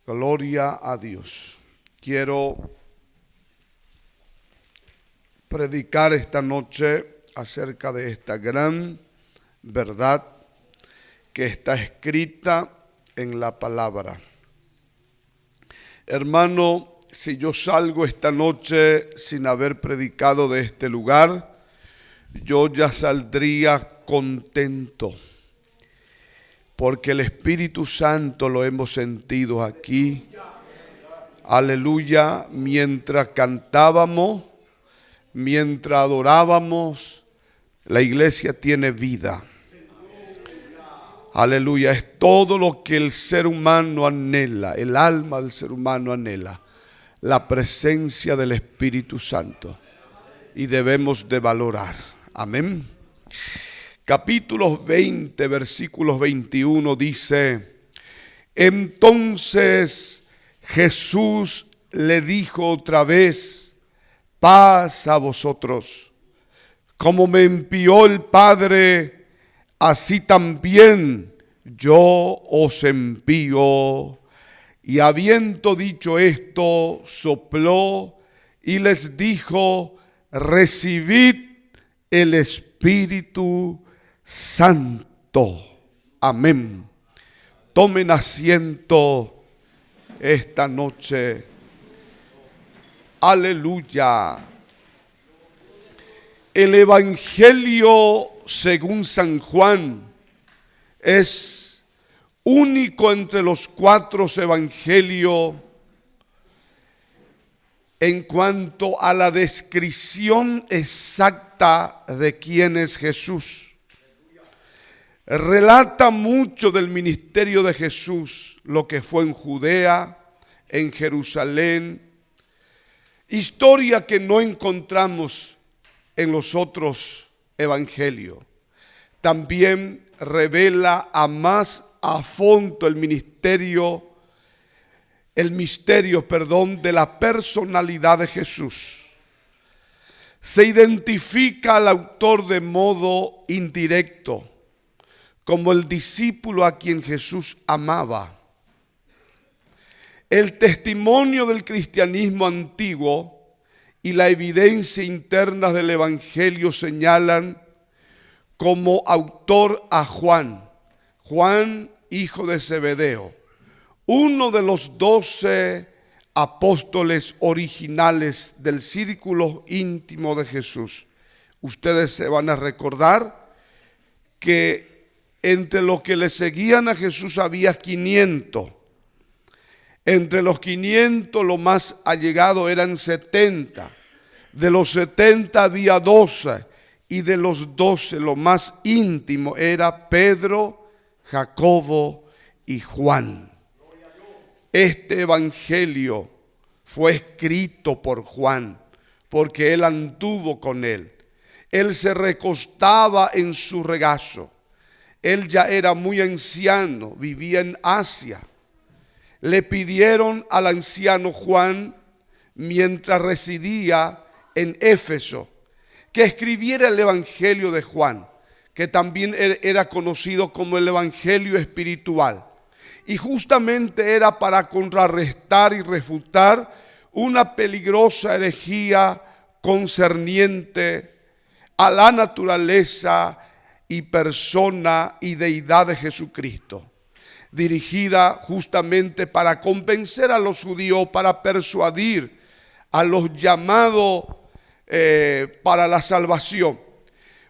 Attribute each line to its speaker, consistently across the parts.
Speaker 1: Gloria a Dios. Quiero predicar esta noche acerca de esta gran verdad que está escrita en la palabra. Hermano, si yo salgo esta noche sin haber predicado de este lugar, yo ya saldría contento, porque el Espíritu Santo lo hemos sentido aquí. Aleluya, mientras cantábamos, mientras adorábamos, la iglesia tiene vida. Aleluya, es todo lo que el ser humano anhela, el alma del ser humano anhela, la presencia del Espíritu Santo, y debemos de valorar. Amén. Capítulos 20, versículos 21 dice: entonces Jesús le dijo otra vez: paz a vosotros. Como me envió el Padre, así también yo os envío. Y habiendo dicho esto, sopló y les dijo: recibid el Espíritu Santo. Amén. Tomen asiento esta noche. Aleluya. El Evangelio según San Juan es único entre los 4 evangelios en cuanto a la descripción exacta de quién es Jesús. Relata mucho del ministerio de Jesús, lo que fue en Judea, en Jerusalén, historia que no encontramos en los otros evangelios. También revela a más a fondo el misterio de la personalidad de Jesús. Se identifica al autor de modo indirecto como el discípulo a quien Jesús amaba. El testimonio del cristianismo antiguo y la evidencia interna del Evangelio señalan como autor a Juan, hijo de Zebedeo, uno de los 12 apóstoles originales del círculo íntimo de Jesús. Ustedes se van a recordar que entre los que le seguían a Jesús había 500. Entre los 500 lo más allegado eran 70. De los 70 había 12. Y de los 12 lo más íntimo era Pedro, Jacobo y Juan. Este evangelio fue escrito por Juan porque él anduvo con él. Él se recostaba en su regazo. Él ya era muy anciano, vivía en Asia. Le pidieron al anciano Juan, mientras residía en Éfeso, que escribiera el Evangelio de Juan, que también era conocido como el Evangelio espiritual. Y justamente era para contrarrestar y refutar una peligrosa herejía concerniente a la naturaleza y persona y deidad de Jesucristo, dirigida justamente para convencer a los judíos, para persuadir a los llamados para la salvación,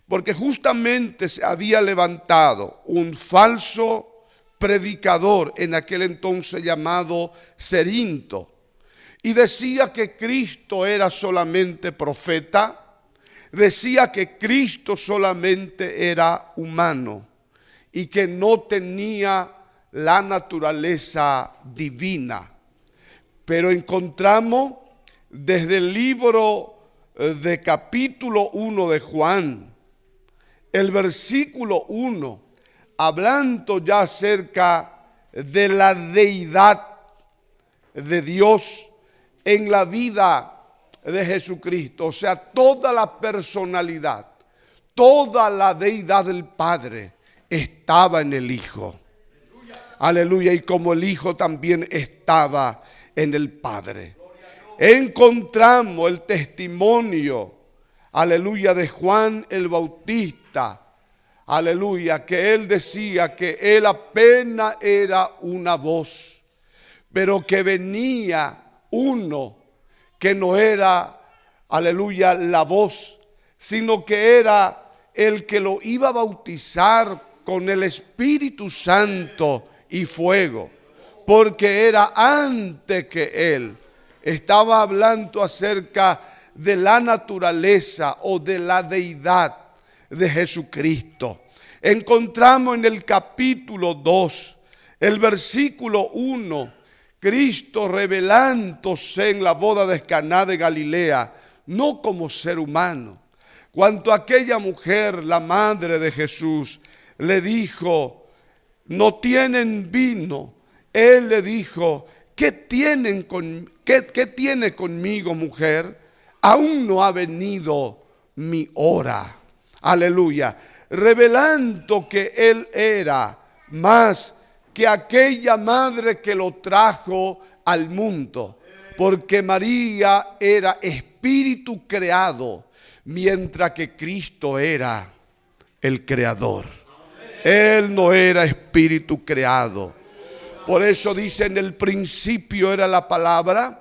Speaker 1: porque justamente se había levantado un falso predicador en aquel entonces llamado Cerinto, y decía que Cristo era solamente profeta, decía que Cristo solamente era humano y que no tenía la naturaleza divina. Pero encontramos desde el libro de capítulo 1 de Juan, el versículo 1, hablando ya acerca de la deidad de Dios en la vida de Jesucristo, o sea, toda la personalidad, toda la deidad del Padre estaba en el Hijo. Aleluya, y como el Hijo también estaba en el Padre. Encontramos el testimonio, aleluya, de Juan el Bautista. Aleluya, que él decía que él apenas era una voz, pero que venía uno que no era, aleluya, la voz, sino que era el que lo iba a bautizar con el Espíritu Santo y fuego, porque era antes que él. Estaba hablando acerca de la naturaleza o de la deidad de Jesucristo. Encontramos en el capítulo 2, el versículo 1, Cristo revelándose en la boda de Caná de Galilea, no como ser humano. Cuando aquella mujer, la madre de Jesús, le dijo, no tienen vino, él le dijo, ¿qué tiene conmigo, mujer? Aún no ha venido mi hora. Aleluya. Revelando que él era más que aquella madre que lo trajo al mundo. Porque María era espíritu creado, mientras que Cristo era el creador. Él no era espíritu creado. Por eso dice, en el principio era la palabra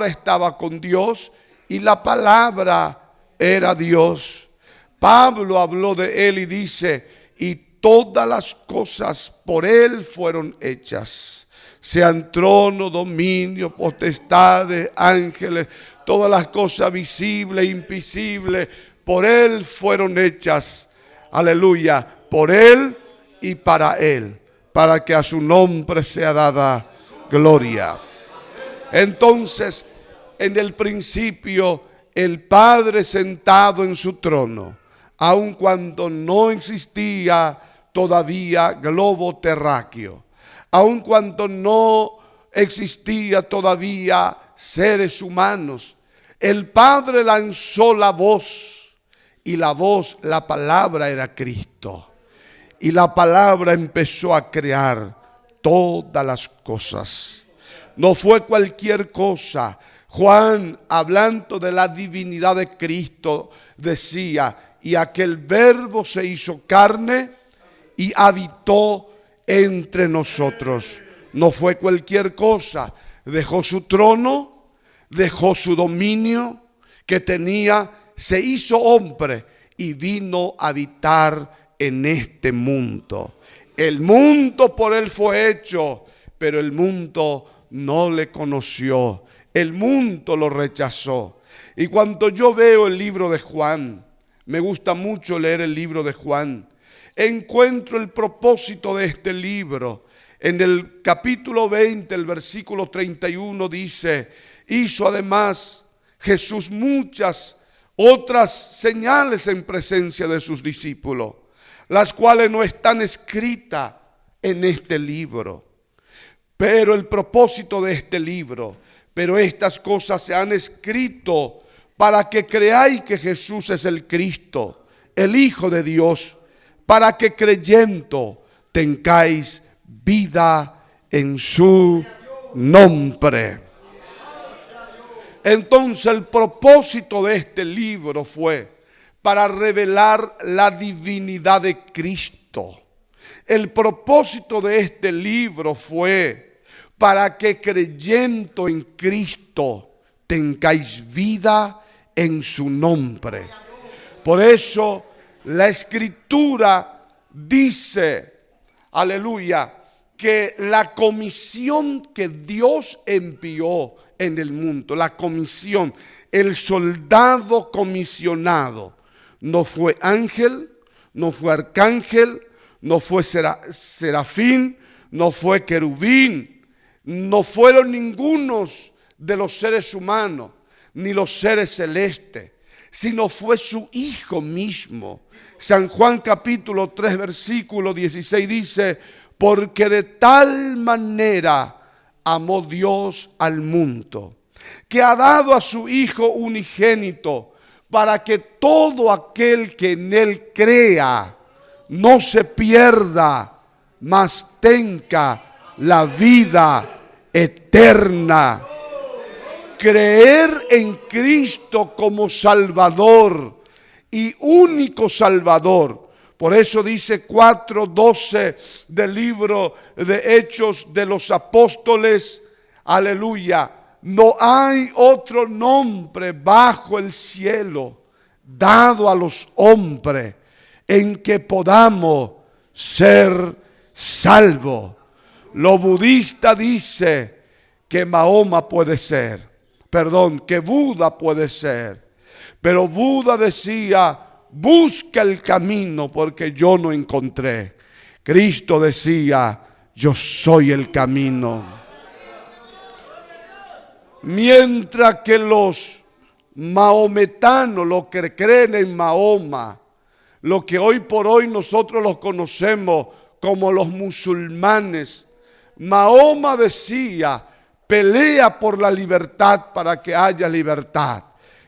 Speaker 1: estaba con Dios y la palabra era Dios. Pablo habló de él y dice, y todas las cosas por él fueron hechas, sean trono, dominio, potestades, ángeles, todas las cosas visibles e invisibles, por él fueron hechas. Aleluya, por él y para él, para que a su nombre sea dada gloria. Entonces, en el principio, el Padre sentado en su trono, aun cuando no existía todavía globo terráqueo, aun cuando no existía todavía seres humanos, el Padre lanzó la voz, y la voz, la palabra era Cristo, y la palabra empezó a crear todas las cosas. No fue cualquier cosa. Juan, hablando de la divinidad de Cristo, decía, y aquel verbo se hizo carne y habitó entre nosotros. No fue cualquier cosa. Dejó su trono, dejó su dominio que tenía, se hizo hombre y vino a habitar en este mundo. El mundo por él fue hecho, pero el mundo no le conoció. El mundo lo rechazó. Y cuando yo veo el libro de Juan, me gusta mucho leer el libro de Juan, encuentro el propósito de este libro. En el capítulo 20, el versículo 31 dice, hizo además Jesús muchas otras señales en presencia de sus discípulos, las cuales no están escritas en este libro. Pero el propósito de este libro, pero estas cosas se han escrito para que creáis que Jesús es el Cristo, el Hijo de Dios, para que creyendo tengáis vida en su nombre. Entonces el propósito de este libro fue para revelar la divinidad de Cristo. El propósito de este libro fue para que creyendo en Cristo tengáis vida en su nombre. Por eso la Escritura dice, aleluya, que la comisión que Dios envió en el mundo, la comisión, el soldado comisionado, no fue ángel, no fue arcángel, no fue serafín, no fue querubín, no fueron ningunos de los seres humanos, ni los seres celestes, sino fue su Hijo mismo. San Juan capítulo 3 versículo 16 dice, porque de tal manera amó Dios al mundo, que ha dado a su Hijo unigénito, para que todo aquel que en él crea no se pierda, mas tenga la vida eterna. Creer en Cristo como Salvador y único Salvador. Por eso dice 4:12 del libro de Hechos de los Apóstoles, aleluya, no hay otro nombre bajo el cielo dado a los hombres en que podamos ser salvos. Lo budista dice que Mahoma puede ser, que Buda puede ser, pero Buda decía, busca el camino porque yo no encontré. Cristo decía, yo soy el camino. Mientras que los mahometanos, los que creen en Mahoma, lo que hoy por hoy nosotros los conocemos como los musulmanes, Mahoma decía, pelea por la libertad para que haya libertad.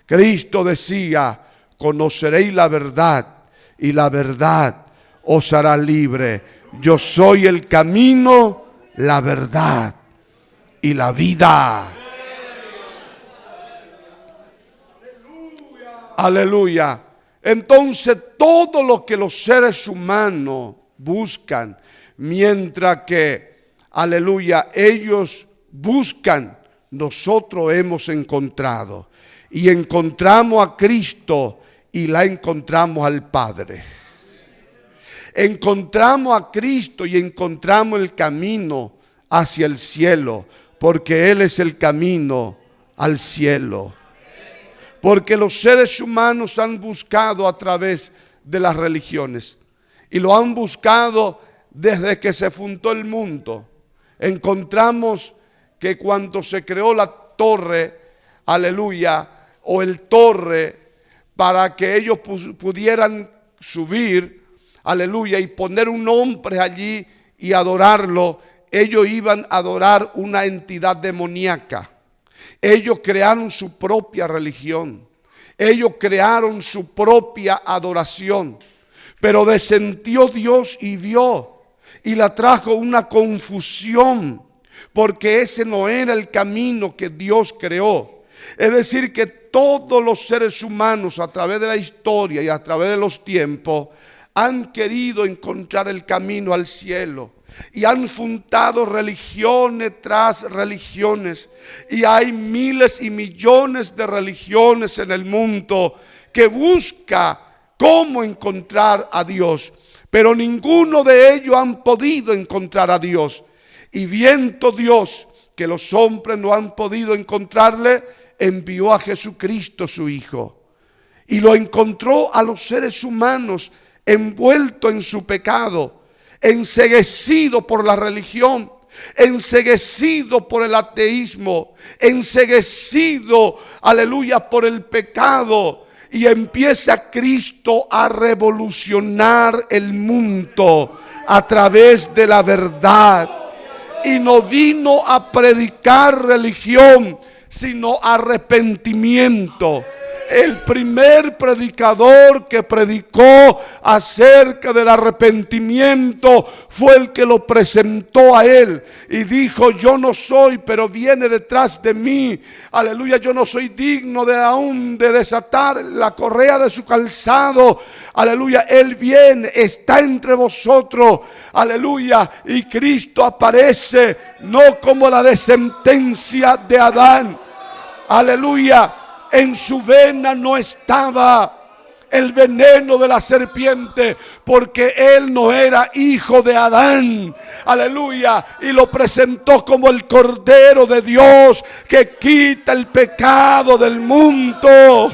Speaker 1: Cristo decía, conoceréis la verdad y la verdad os hará libre. Yo soy el camino, la verdad y la vida. Aleluya. Entonces todo lo que los seres humanos buscan, mientras que, aleluya, ellos buscan, nosotros hemos encontrado. Y encontramos a Cristo y la encontramos al Padre. Encontramos a Cristo y encontramos el camino hacia el cielo, porque Él es el camino al cielo. Porque los seres humanos han buscado a través de las religiones y lo han buscado desde que se fundó el mundo. Encontramos que cuando se creó la torre, aleluya, o el torre, para que ellos pudieran subir, aleluya, y poner un hombre allí y adorarlo, ellos iban a adorar una entidad demoníaca. Ellos crearon su propia religión. Ellos crearon su propia adoración. Pero descendió Dios y vio y la trajo una confusión, porque ese no era el camino que Dios creó. Es decir, que todos los seres humanos a través de la historia y a través de los tiempos han querido encontrar el camino al cielo. Y han fundado religiones tras religiones. Y hay miles y millones de religiones en el mundo que busca cómo encontrar a Dios. Pero ninguno de ellos han podido encontrar a Dios. Y viendo Dios que los hombres no han podido encontrarle, envió a Jesucristo su Hijo. Y lo encontró a los seres humanos envueltos en su pecado, enceguecido por la religión, enceguecido por el ateísmo, enceguecido, aleluya, por el pecado. Y empieza Cristo a revolucionar el mundo a través de la verdad. Y no vino a predicar religión, sino arrepentimiento. El primer predicador que predicó acerca del arrepentimiento fue el que lo presentó a él y dijo: yo no soy, pero viene detrás de mí, aleluya, yo no soy digno de aún de desatar la correa de su calzado, aleluya, él viene, está entre vosotros, aleluya. Y Cristo aparece no como la descendencia de Adán, aleluya. En su vena no estaba el veneno de la serpiente, porque él no era hijo de Adán, aleluya. Y lo presentó como el Cordero de Dios que quita el pecado del mundo.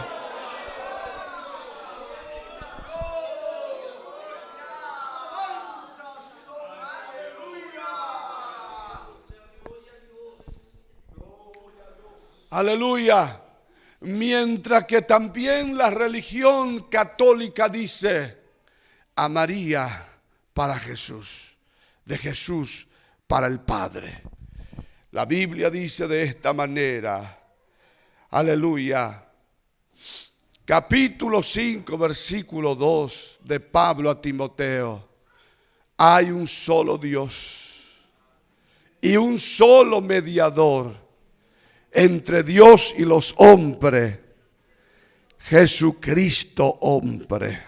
Speaker 1: Aleluya. Mientras que también la religión católica dice: a María para Jesús, de Jesús para el Padre. La Biblia dice de esta manera, aleluya, capítulo 5, versículo 2 de Pablo a Timoteo: hay un solo Dios y un solo mediador entre Dios y los hombres, Jesucristo hombre.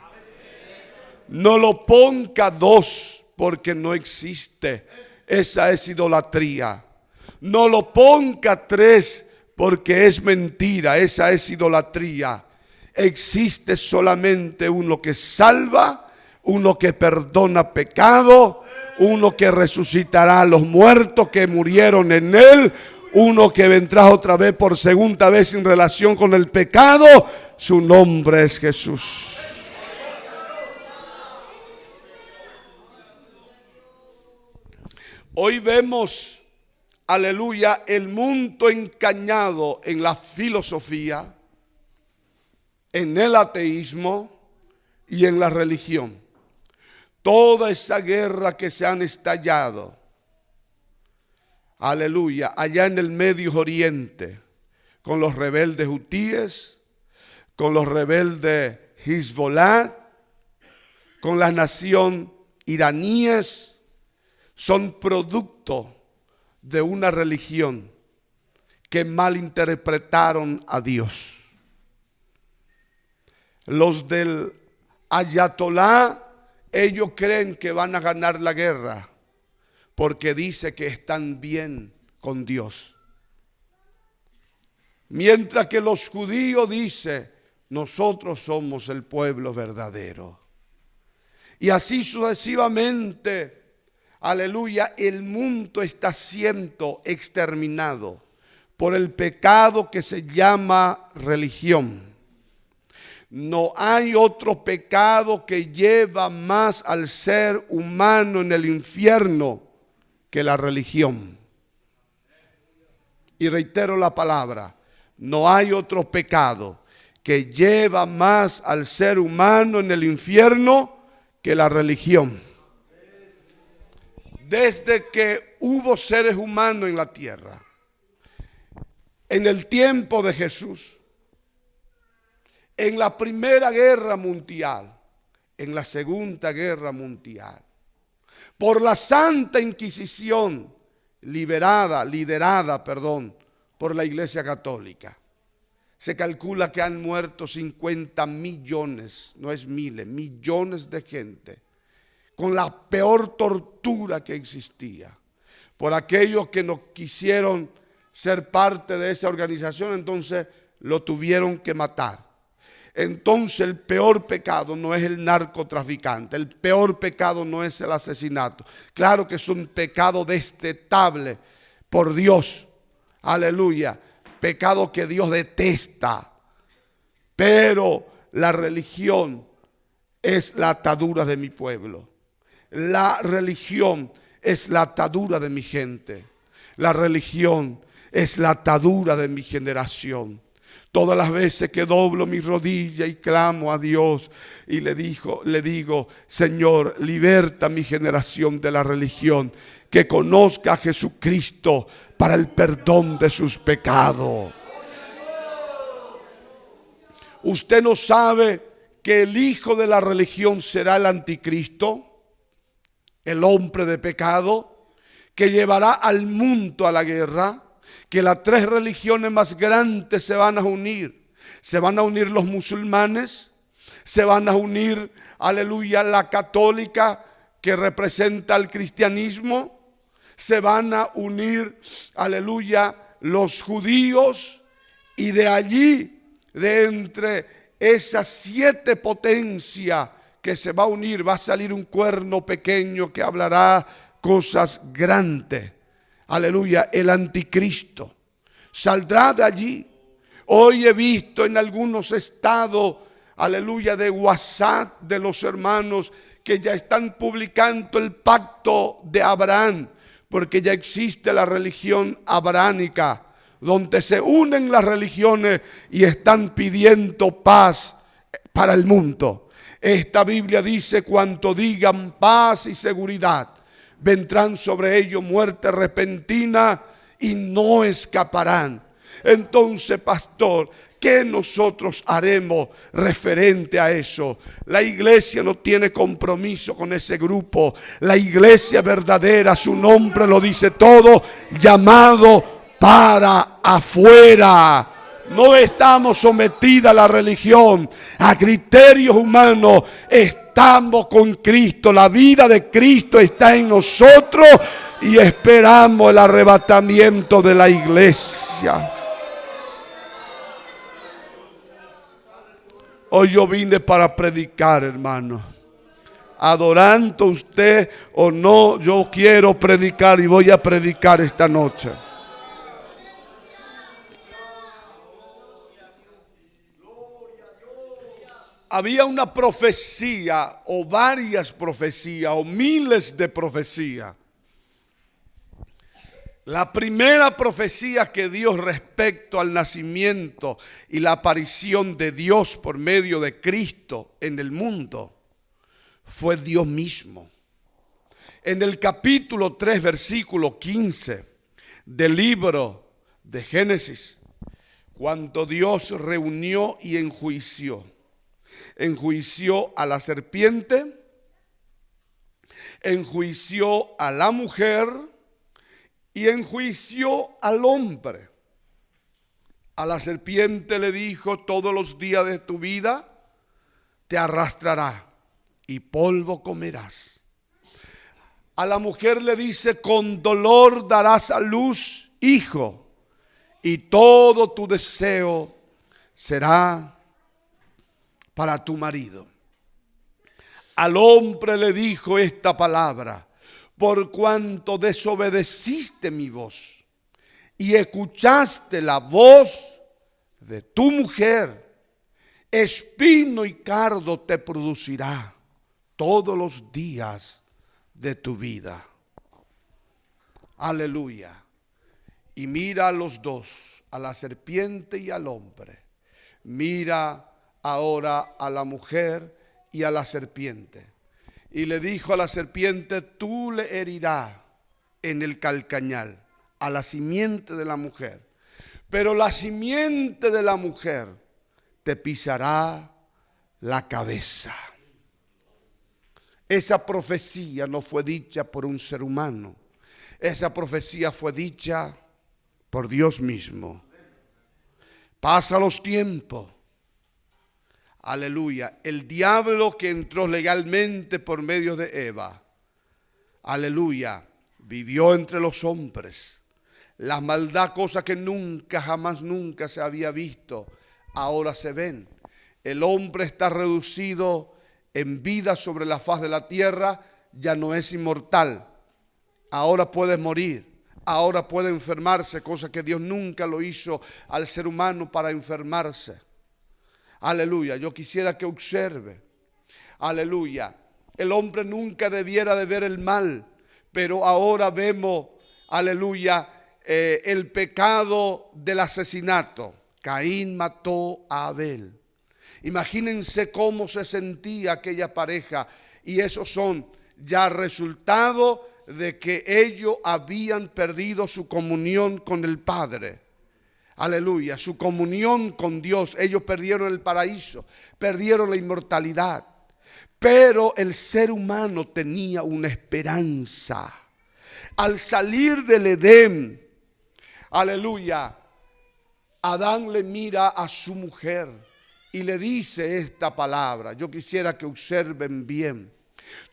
Speaker 1: No lo ponga dos porque no existe. Esa es idolatría. No lo ponga tres porque es mentira. Esa es idolatría. Existe solamente uno que salva, uno que perdona pecado, uno que resucitará a los muertos que murieron en él, uno que vendrá otra vez por segunda vez en relación con el pecado. Su nombre es Jesús. Hoy vemos, aleluya, el mundo encañado en la filosofía, en el ateísmo y en la religión. Toda esa guerra que se han estallado, aleluya, allá en el Medio Oriente, con los rebeldes hutíes, con los rebeldes Hezbollah, con la nación iraníes, son producto de una religión que malinterpretaron a Dios. Los del Ayatolá, ellos creen que van a ganar la guerra porque dice que están bien con Dios. Mientras que los judíos dicen, nosotros somos el pueblo verdadero. Y así sucesivamente, aleluya, el mundo está siendo exterminado por el pecado que se llama religión. No hay otro pecado que lleva más al ser humano en el infierno que la religión. Y reitero la palabra, no hay otro pecado que lleva más al ser humano en el infierno que la religión. Desde que hubo seres humanos en la tierra, en el tiempo de Jesús, en la Primera Guerra Mundial, en la Segunda Guerra Mundial, por la Santa Inquisición, liderada por la Iglesia Católica. Se calcula que han muerto 50 millones, no es miles, millones de gente, con la peor tortura que existía. Por aquellos que no quisieron ser parte de esa organización, entonces lo tuvieron que matar. Entonces el peor pecado no es el narcotraficante, el peor pecado no es el asesinato. Claro que es un pecado detestable por Dios, aleluya, pecado que Dios detesta. Pero la religión es la atadura de mi pueblo. La religión es la atadura de mi gente. La religión es la atadura de mi generación. Todas las veces que doblo mi rodilla y clamo a Dios y le digo, Señor, liberta mi generación de la religión, que conozca a Jesucristo para el perdón de sus pecados. Usted no sabe que el hijo de la religión será el anticristo, el hombre de pecado, que llevará al mundo a la guerra. Que las tres religiones más grandes se van a unir. Se van a unir los musulmanes, se van a unir, aleluya, la católica que representa al cristianismo, se van a unir, aleluya, los judíos, y de allí, de entre esas 7 potencias que se va a unir, va a salir un cuerno pequeño que hablará cosas grandes. Aleluya, el anticristo saldrá de allí. Hoy he visto en algunos estados, aleluya, de WhatsApp de los hermanos que ya están publicando el pacto de Abraham, porque ya existe la religión abrahámica, donde se unen las religiones y están pidiendo paz para el mundo. Esta Biblia dice, cuanto digan paz y seguridad, vendrán sobre ellos muerte repentina y no escaparán. Entonces, pastor, ¿Qué nosotros haremos referente a eso? La iglesia no tiene compromiso con ese grupo. La iglesia verdadera, su nombre lo dice todo, llamado para afuera. No estamos sometidos a la religión, a criterios humanos. Estamos con Cristo. La vida de Cristo está en nosotros y esperamos el arrebatamiento de la iglesia. Hoy yo vine para predicar, hermano. Adorando usted o no, yo quiero predicar y voy a predicar esta noche. Había una profecía o varias profecías o miles de profecías. La primera profecía que Dios respecto al nacimiento y la aparición de Dios por medio de Cristo en el mundo fue Dios mismo. En el capítulo 3, versículo 15 del libro de Génesis, cuando Dios reunió y enjuició a la serpiente, enjuició a la mujer y enjuició al hombre. A la serpiente le dijo: todos los días de tu vida te arrastrará y polvo comerás. A la mujer le dice: con dolor darás a luz hijo, y todo tu deseo será para tu marido. Al hombre le dijo esta palabra: por cuanto desobedeciste mi voz y escuchaste la voz de tu mujer, espino y cardo te producirá todos los días de tu vida. Aleluya. Y mira a los dos, a la serpiente y al hombre. Mira ahora a la mujer y a la serpiente. Y le dijo a la serpiente: tú le herirás en el calcañal, a la simiente de la mujer. Pero la simiente de la mujer te pisará la cabeza. Esa profecía no fue dicha por un ser humano. Esa profecía fue dicha por Dios mismo. Pasa los tiempos. Aleluya. El diablo que entró legalmente por medio de Eva, aleluya, vivió entre los hombres. La maldad, cosa que nunca, jamás, nunca se había visto, ahora se ven. El hombre está reducido en vida sobre la faz de la tierra, ya no es inmortal. Ahora puede morir, ahora puede enfermarse, cosa que Dios nunca lo hizo al ser humano para enfermarse. Aleluya, yo quisiera que observe, aleluya, el hombre nunca debiera de ver el mal, pero ahora vemos, aleluya, el pecado del asesinato. Caín mató a Abel. Imagínense cómo se sentía aquella pareja, y esos son ya resultados de que ellos habían perdido su comunión con el Padre. Aleluya, su comunión con Dios. Ellos perdieron el paraíso, perdieron la inmortalidad. Pero el ser humano tenía una esperanza. Al salir del Edén, aleluya, Adán le mira a su mujer y le dice esta palabra. Yo quisiera que observen bien.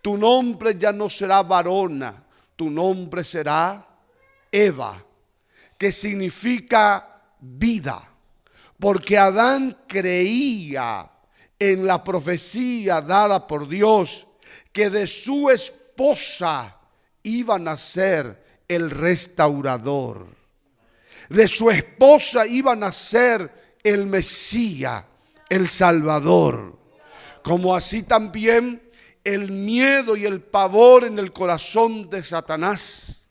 Speaker 1: Tu nombre ya no será varona, tu nombre será Eva, que significa vida, porque Adán creía en la profecía dada por Dios que de su esposa iba a nacer el restaurador, de su esposa iba a nacer el Mesías, el Salvador. Como así también el miedo y el pavor en el corazón de Satanás,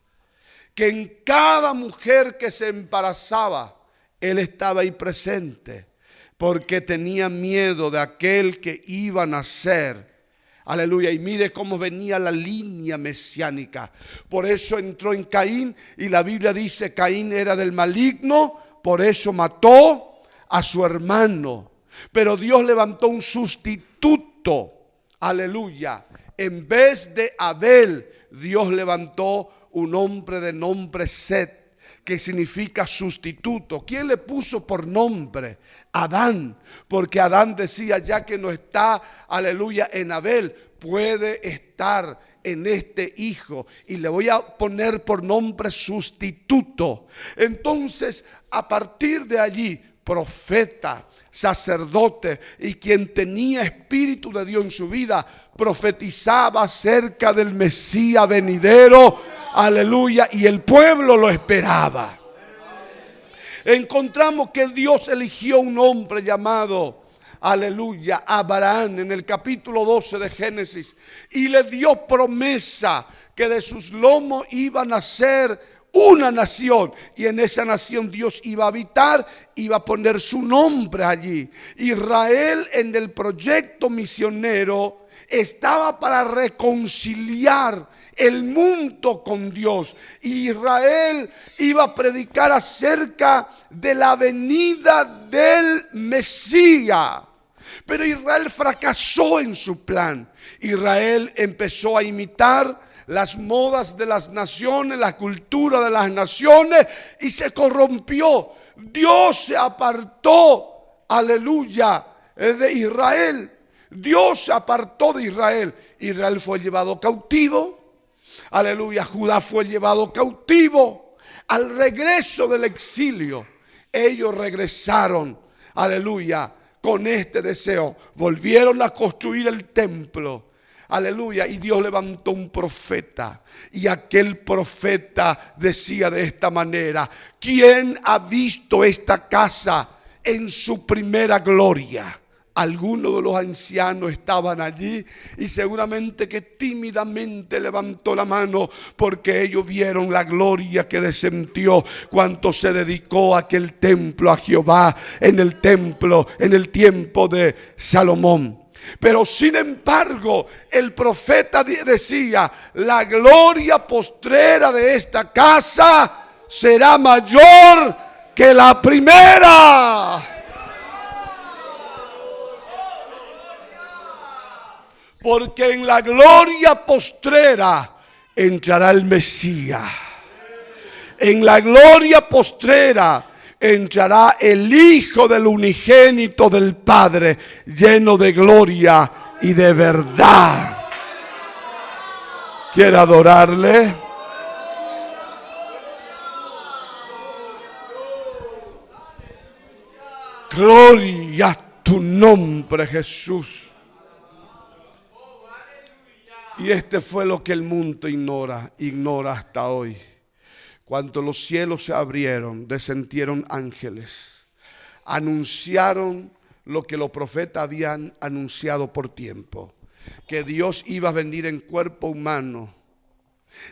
Speaker 1: que en cada mujer que se embarazaba, él estaba ahí presente, porque tenía miedo de aquel que iba a nacer. Aleluya. Y mire cómo venía la línea mesiánica. Por eso entró en Caín, y la Biblia dice: Caín era del maligno, por eso mató a su hermano. Pero Dios levantó un sustituto. Aleluya. En vez de Abel, Dios levantó un hombre de nombre Set, que significa sustituto. ¿Quién le puso por nombre? Adán. Porque Adán decía, ya que no está, aleluya, en Abel, puede estar en este hijo. Y le voy a poner por nombre sustituto. Entonces, a partir de allí, profeta, sacerdote y quien tenía espíritu de Dios en su vida, profetizaba acerca del Mesías venidero, aleluya, y el pueblo lo esperaba. Encontramos que Dios eligió un hombre llamado, aleluya, Abraham, en el capítulo 12 de Génesis, y le dio promesa que de sus lomos iban a ser una nación, y en esa nación Dios iba a habitar, iba a poner su nombre allí. Israel, en el proyecto misionero, estaba para reconciliar el mundo con Dios. Israel iba a predicar acerca de la venida del Mesías. Pero Israel fracasó en su plan. Israel empezó a imitar las modas de las naciones, la cultura de las naciones, y se corrompió. Dios se apartó, aleluya, de Israel. Dios se apartó de Israel. Israel fue llevado cautivo. Aleluya, Judá fue llevado cautivo. Al regreso del exilio, ellos regresaron, aleluya, con este deseo. Volvieron a construir el templo. Aleluya, y Dios levantó un profeta, y aquel profeta decía de esta manera: ¿quién ha visto esta casa en su primera gloria? Algunos de los ancianos estaban allí y seguramente que tímidamente levantó la mano, porque ellos vieron la gloria que descendió cuando se dedicó aquel templo a Jehová, en el templo, en el tiempo de Salomón. Pero sin embargo, el profeta decía: la gloria postrera de esta casa será mayor que la primera. Porque en la gloria postrera entrará el Mesías. En la gloria postrera entrará el Hijo del unigénito del Padre, lleno de gloria y de verdad. ¿Quiere adorarle? Gloria a tu nombre, Jesús. Y este fue lo que el mundo ignora hasta hoy. Cuando los cielos se abrieron, descendieron ángeles, anunciaron lo que los profetas habían anunciado por tiempo, que Dios iba a venir en cuerpo humano.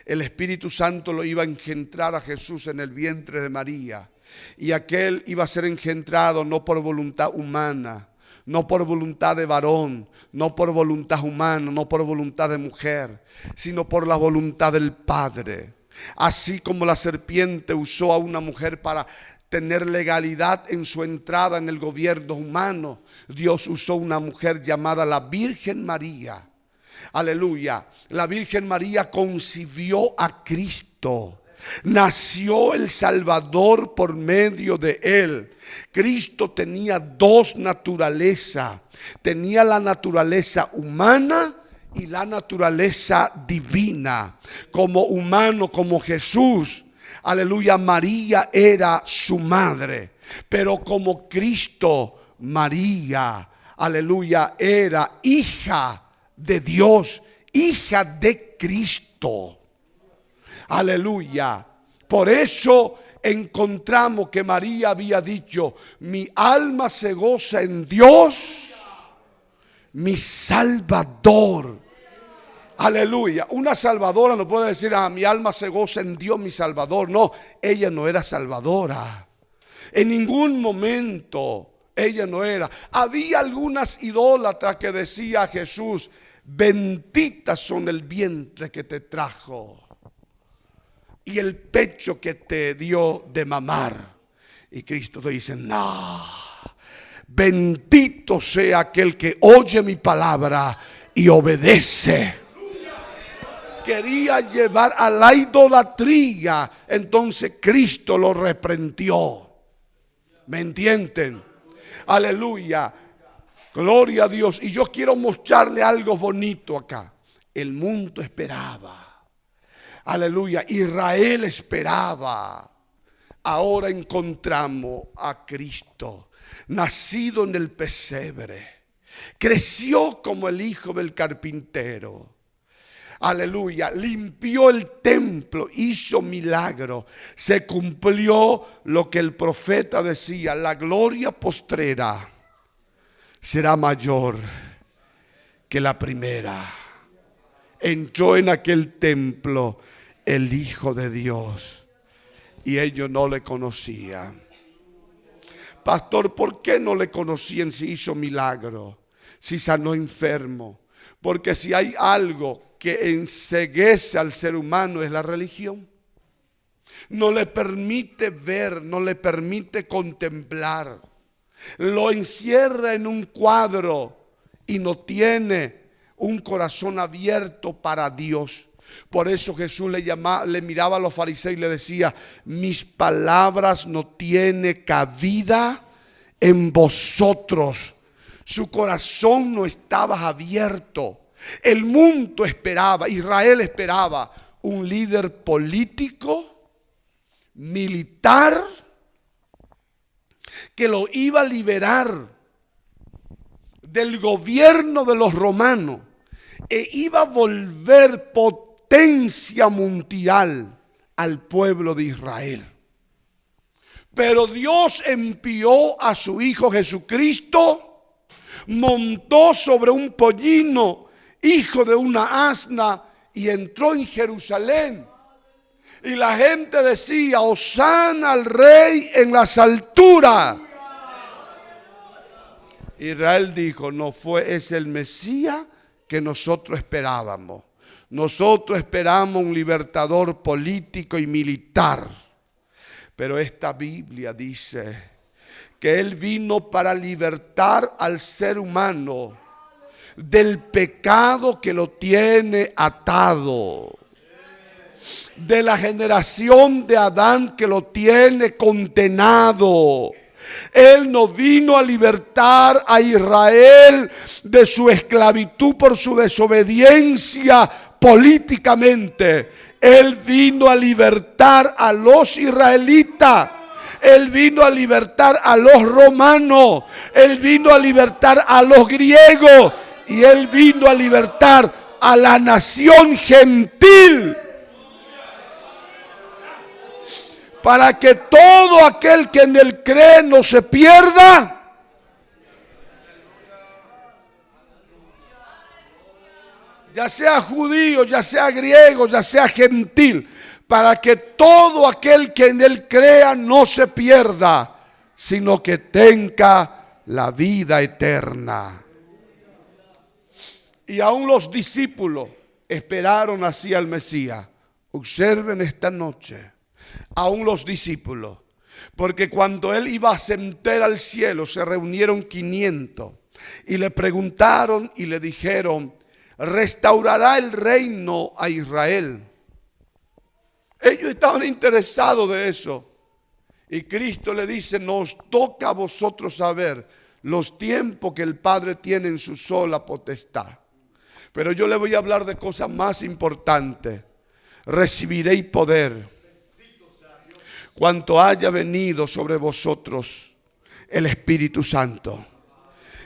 Speaker 1: El Espíritu Santo lo iba a engendrar a Jesús en el vientre de María, y aquel iba a ser engendrado no por voluntad humana, no por voluntad de varón, no por voluntad humana, no por voluntad de mujer, sino por la voluntad del Padre. Así como la serpiente usó a una mujer para tener legalidad en su entrada en el gobierno humano, Dios usó una mujer llamada la Virgen María. Aleluya. La Virgen María concibió a Cristo. Nació el Salvador por medio de él. Cristo tenía dos naturalezas. Tenía la naturaleza humana y la naturaleza divina. Como humano, como Jesús, aleluya, María era su madre. Pero como Cristo, María, aleluya, era hija de Dios, hija de Cristo. Aleluya. Por eso encontramos que María había dicho: mi alma se goza en Dios, mi Salvador. Aleluya. Una salvadora no puede decir: mi alma se goza en Dios, mi Salvador. No, ella no era salvadora. En ningún momento ella no era. Había algunas idólatras que decía a Jesús: benditas son el vientre que te trajo y el pecho que te dio de mamar. Y Cristo te dice: no, Bendito sea aquel que oye mi palabra y obedece. Quería llevar a la idolatría, entonces Cristo lo reprendió. ¿Me entienden? Aleluya. Gloria a Dios. Y yo quiero mostrarle algo bonito acá. El mundo esperaba. Aleluya. Israel esperaba. Ahora encontramos a Cristo, nacido en el pesebre. Creció como el hijo del carpintero. Aleluya, limpió el templo, hizo milagro. Se cumplió lo que el profeta decía: la gloria postrera será mayor que la primera. Entró en aquel templo el Hijo de Dios y ellos no le conocían. Pastor, ¿por qué no le conocían si hizo milagro? Si sanó enfermo. Porque si hay algo que enceguece al ser humano es la religión. No le permite ver, no le permite contemplar. Lo encierra en un cuadro y no tiene un corazón abierto para Dios. Por eso Jesús le miraba a los fariseos y le decía: mis palabras no tienen cabida en vosotros. Su corazón no estaba abierto. El mundo esperaba, Israel esperaba un líder político, militar, que lo iba a liberar del gobierno de los romanos e iba a volver potencia mundial al pueblo de Israel. Pero Dios envió a su Hijo Jesucristo, montó sobre un pollino, hijo de una asna, y entró en Jerusalén. Y la gente decía: Hosana al Rey en las alturas. Israel dijo: no fue, es el Mesías que nosotros esperábamos. Nosotros esperamos un libertador político y militar. Pero esta Biblia dice que Él vino para libertar al ser humano del pecado que lo tiene atado, de la generación de Adán que lo tiene condenado. Él no vino a libertar a Israel de su esclavitud por su desobediencia políticamente. Él vino a libertar a los israelitas. Él vino a libertar a los romanos. Él vino a libertar a los griegos. Y Él vino a libertar a la nación gentil. Para que todo aquel que en Él cree no se pierda, ya sea judío, ya sea griego, ya sea gentil, para que todo aquel que en Él crea no se pierda, sino que tenga la vida eterna. Y aún los discípulos esperaron así al Mesías. Observen esta noche. Aún los discípulos, porque cuando Él iba a ascender al cielo, se reunieron 500 y le preguntaron y le dijeron: ¿restaurará el reino a Israel? Ellos estaban interesados de eso. Y Cristo le dice: nos toca a vosotros saber los tiempos que el Padre tiene en su sola potestad. Pero yo le voy a hablar de cosas más importantes. Recibiréis poder cuanto haya venido sobre vosotros el Espíritu Santo.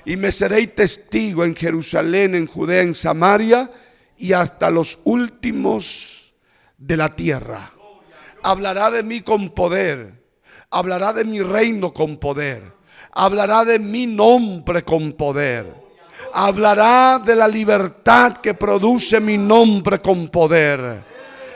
Speaker 1: Y me seréis testigo en Jerusalén, en Judea, en Samaria y hasta los últimos de la tierra. Hablará de mí con poder. Hablará de mi reino con poder. Hablará de mi nombre con poder. Hablará de la libertad que produce mi nombre con poder.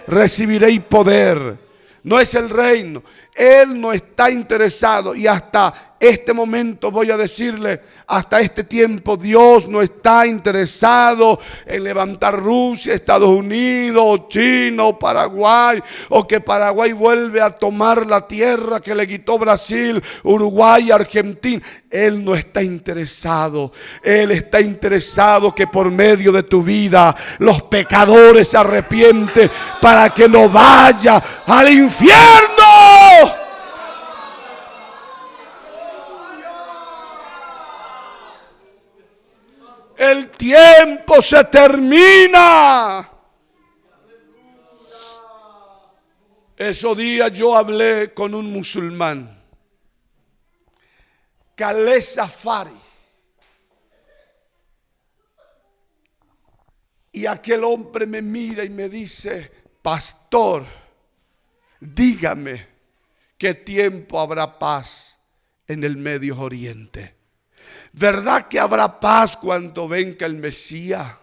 Speaker 1: Recibiréis poder. No es el reino. Él no está interesado y hasta este momento voy a decirle, hasta este tiempo Dios no está interesado en levantar Rusia, Estados Unidos, China o Paraguay, o que Paraguay vuelve a tomar la tierra que le quitó Brasil, Uruguay, Argentina. Él no está interesado. Él está interesado que por medio de tu vida los pecadores se arrepienten para que no vaya al infierno. El tiempo se termina. Esos días yo hablé con un musulmán, Khaled Safari, y aquel hombre me mira y me dice: pastor, dígame qué tiempo habrá paz en el Medio Oriente. ¿Verdad que habrá paz cuando venga el Mesías?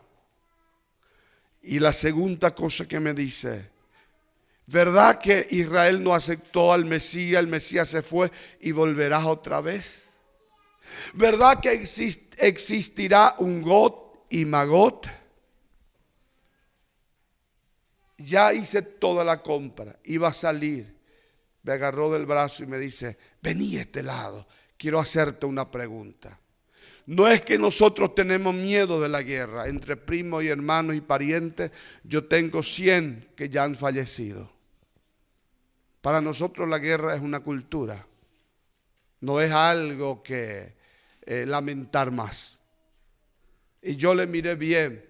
Speaker 1: Y la segunda cosa que me dice: ¿verdad que Israel no aceptó al Mesías? El Mesías se fue y volverá otra vez. ¿Verdad que existirá un Gog y Magog? Ya hice toda la compra, iba a salir, me agarró del brazo y me dice: vení a este lado, quiero hacerte una pregunta. No es que nosotros tenemos miedo de la guerra entre primos y hermanos y parientes. Yo tengo 100 que ya han fallecido. Para nosotros la guerra es una cultura, no es algo que lamentar más. Y yo le miré bien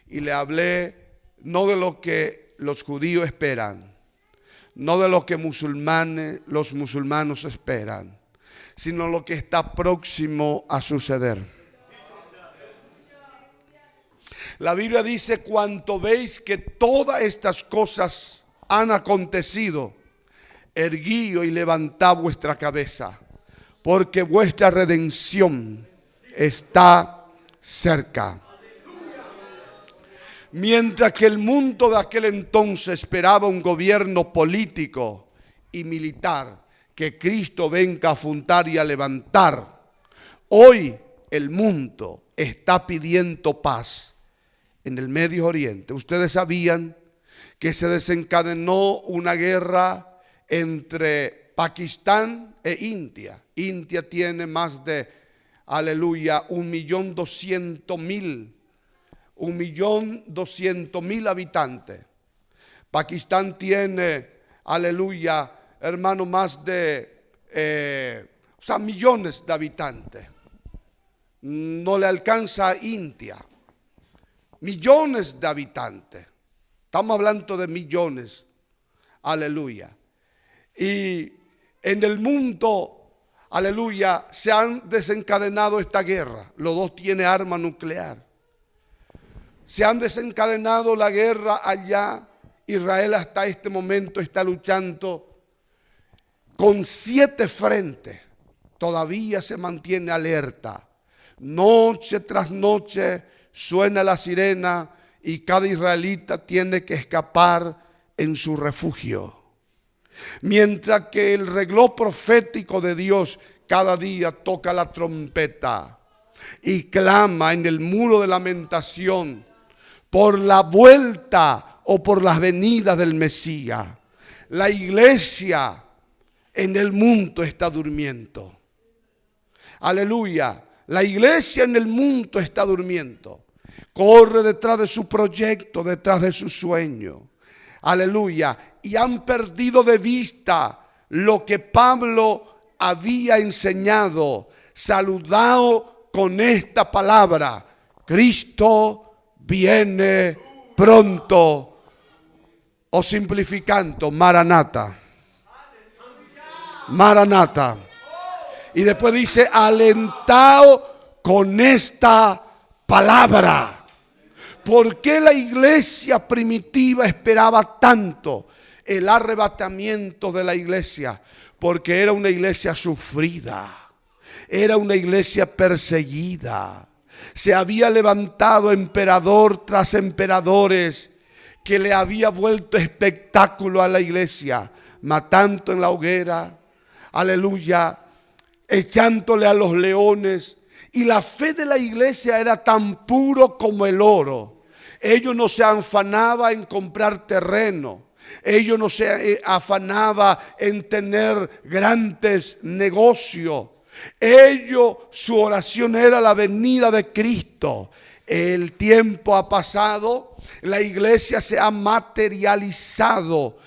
Speaker 1: y le hablé no de lo que los judíos esperan, no de lo que los musulmanes esperan, sino lo que está próximo a suceder. La Biblia dice: cuanto veis que todas estas cosas han acontecido, erguíos y levantad vuestra cabeza, porque vuestra redención está cerca. Mientras que el mundo de aquel entonces esperaba un gobierno político y militar que Cristo venga a fundar y a levantar, hoy el mundo está pidiendo paz en el Medio Oriente. Ustedes sabían que se desencadenó una guerra entre Pakistán e India. India tiene más de, aleluya, 1.200.000 habitantes. Pakistán tiene, aleluya, hermano, más de millones de habitantes. No le alcanza a India. Millones de habitantes. Estamos hablando de millones. Aleluya. Y en el mundo, aleluya, se han desencadenado esta guerra. Los dos tienen arma nuclear. Se han desencadenado la guerra allá. Israel hasta este momento está luchando con 7 frentes. Todavía se mantiene alerta. Noche tras noche suena la sirena y cada israelita tiene que escapar en su refugio. Mientras que el reloj profético de Dios cada día toca la trompeta y clama en el muro de lamentación por la vuelta o por las venidas del Mesías. La iglesia en el mundo está durmiendo. Aleluya. La iglesia en el mundo está durmiendo. Corre detrás de su proyecto, detrás de su sueño. Aleluya. Y han perdido de vista lo que Pablo había enseñado, saludado con esta palabra: Cristo viene pronto. O simplificando, Maranata. Maranata. Y después dice: alentado con esta palabra. ¿Por qué la iglesia primitiva esperaba tanto el arrebatamiento de la iglesia? Porque era una iglesia sufrida, era una iglesia perseguida. Se había levantado emperador tras emperadores que le había vuelto espectáculo a la iglesia, matando en la hoguera, aleluya, echándole a los leones. Y la fe de la iglesia era tan puro como el oro. Ellos no se afanaban en comprar terreno. Ellos no se afanaban en tener grandes negocios. Su oración era la venida de Cristo. El tiempo ha pasado, la iglesia se ha materializado,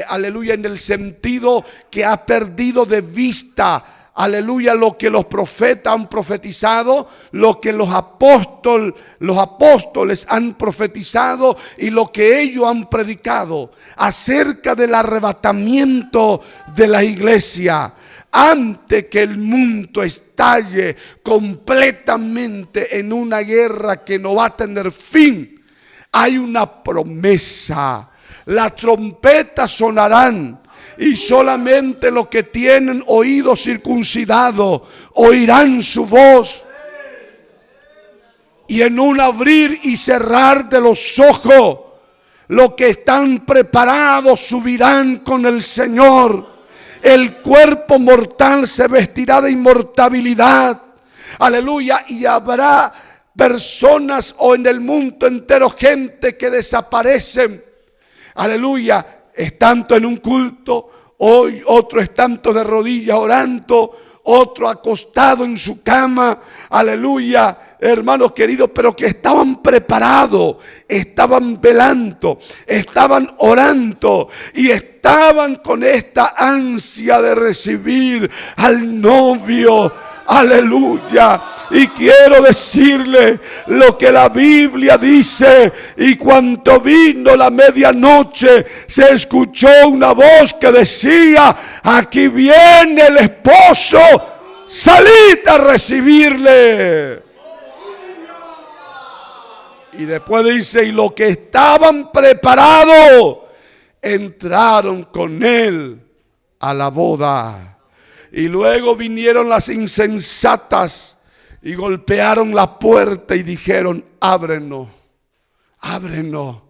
Speaker 1: aleluya, en el sentido que ha perdido de vista, aleluya, lo que los profetas han profetizado, lo que los apóstoles han profetizado y lo que ellos han predicado acerca del arrebatamiento de la iglesia. Antes que el mundo estalle completamente en una guerra que no va a tener fin, hay una promesa. Las trompetas sonarán y solamente los que tienen oídos circuncidados oirán su voz. Y en un abrir y cerrar de los ojos, los que están preparados subirán con el Señor. El cuerpo mortal se vestirá de inmortalidad. Aleluya. Y habrá personas o en el mundo entero gente que desaparecen. Aleluya. Estando en un culto, hoy otro estando de rodillas orando, otro acostado en su cama. Aleluya, hermanos queridos, pero que estaban preparados, estaban velando, estaban orando y estaban con esta ansia de recibir al novio. Aleluya. Y quiero decirle lo que la Biblia dice. Y cuando vino la medianoche, se escuchó una voz que decía: aquí viene el esposo, salid a recibirle. Y después dice: y los que estaban preparados entraron con él a la boda. Y luego vinieron las insensatas y golpearon la puerta y dijeron: ábrenos, ábrenos.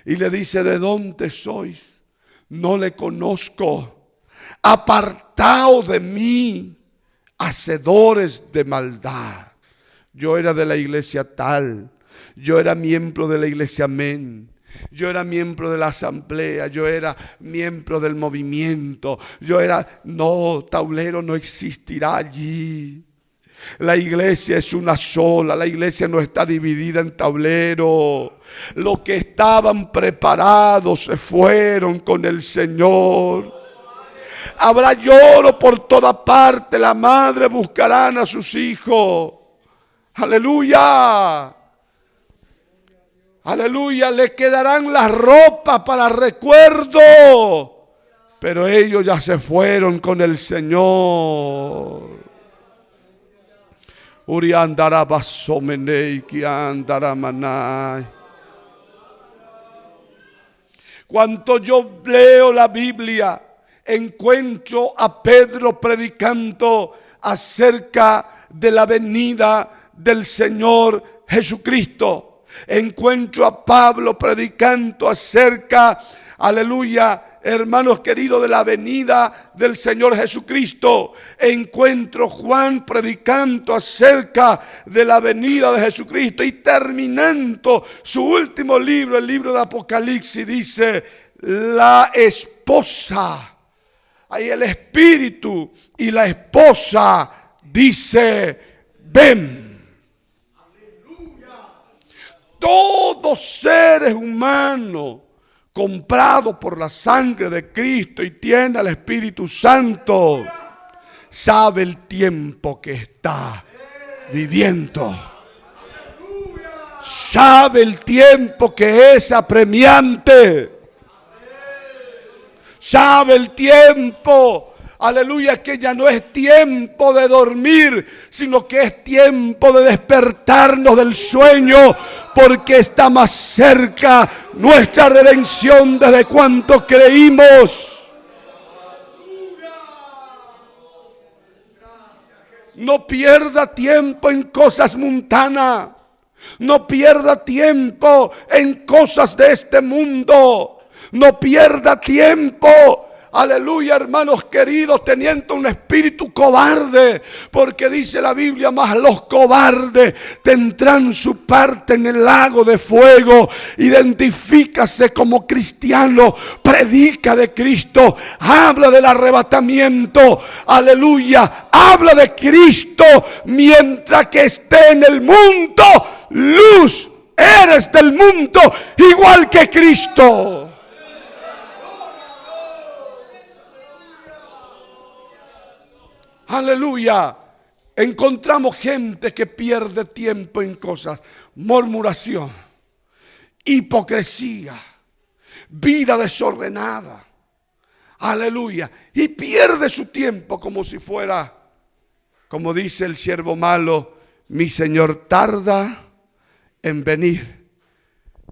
Speaker 1: Y le dice: ¿de dónde sois? No le conozco. Apartaos de mí, hacedores de maldad. Yo era de la iglesia tal, yo era miembro de la iglesia Amén. Yo era miembro de la asamblea, yo era miembro del movimiento, no, tablero no existirá allí. La iglesia es una sola, la iglesia no está dividida en tablero. Los que estaban preparados se fueron con el Señor. Habrá lloro por toda parte, la madre buscarán a sus hijos. Aleluya. Aleluya, le quedarán las ropas para recuerdo, pero ellos ya se fueron con el Señor. Uriandara basomenei kiandara manai. Cuando yo leo la Biblia, encuentro a Pedro predicando acerca de la venida del Señor Jesucristo. Encuentro a Pablo predicando acerca, aleluya, hermanos queridos, de la venida del Señor Jesucristo. Encuentro Juan predicando acerca de la venida de Jesucristo. Y terminando su último libro, el libro de Apocalipsis, dice: la esposa, ahí el espíritu y la esposa dice: ven. Todos seres humanos comprados por la sangre de Cristo y tiene al Espíritu Santo, sabe el tiempo que está viviendo. Sabe el tiempo que es apremiante. Sabe el tiempo, aleluya, que ya no es tiempo de dormir, sino que es tiempo de despertarnos del sueño, porque está más cerca nuestra redención desde cuanto creímos. No pierda tiempo en cosas mundanas. No pierda tiempo en cosas de este mundo. No pierda tiempo, aleluya, hermanos queridos, teniendo un espíritu cobarde, porque dice la Biblia, mas los cobardes tendrán su parte en el lago de fuego. Identifícase como cristiano, predica de Cristo, habla del arrebatamiento, aleluya, habla de Cristo mientras que esté en el mundo. Luz eres del mundo, igual que Cristo. Aleluya. Encontramos gente que pierde tiempo en cosas, murmuración, hipocresía, vida desordenada. Aleluya. Y pierde su tiempo como si fuera, como dice el siervo malo, mi Señor tarda en venir.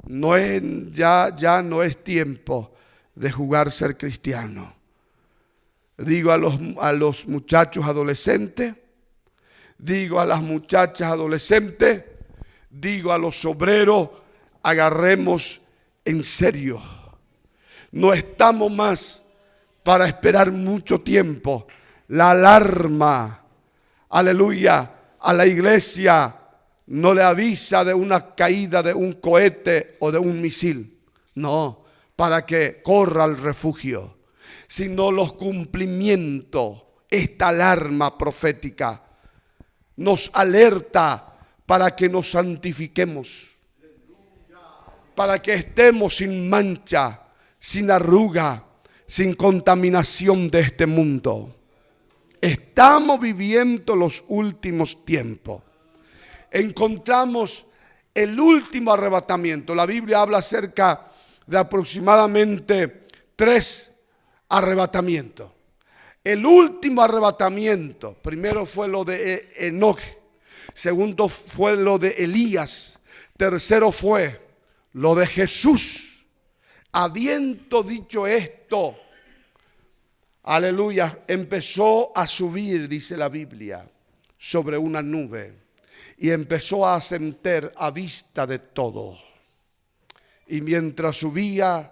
Speaker 1: No es, ya no es tiempo de jugar ser cristiano. Digo a los muchachos adolescentes, digo a las muchachas adolescentes, digo a los obreros, agarremos en serio. No estamos más para esperar mucho tiempo. La alarma, aleluya, a la iglesia no le avisa de una caída de un cohete o de un misil. No, para que corra al refugio. Sino los cumplimientos. Esta alarma profética nos alerta para que nos santifiquemos, para que estemos sin mancha, sin arruga, sin contaminación de este mundo. Estamos viviendo los últimos tiempos. Encontramos el último arrebatamiento. La Biblia habla acerca de aproximadamente 3 arrebatamientos. El último arrebatamiento, primero fue lo de Enoc, segundo fue lo de Elías, tercero fue lo de Jesús. Habiendo dicho esto, aleluya, empezó a subir, dice la Biblia, sobre una nube y empezó a ascender a vista de todos. Y mientras subía,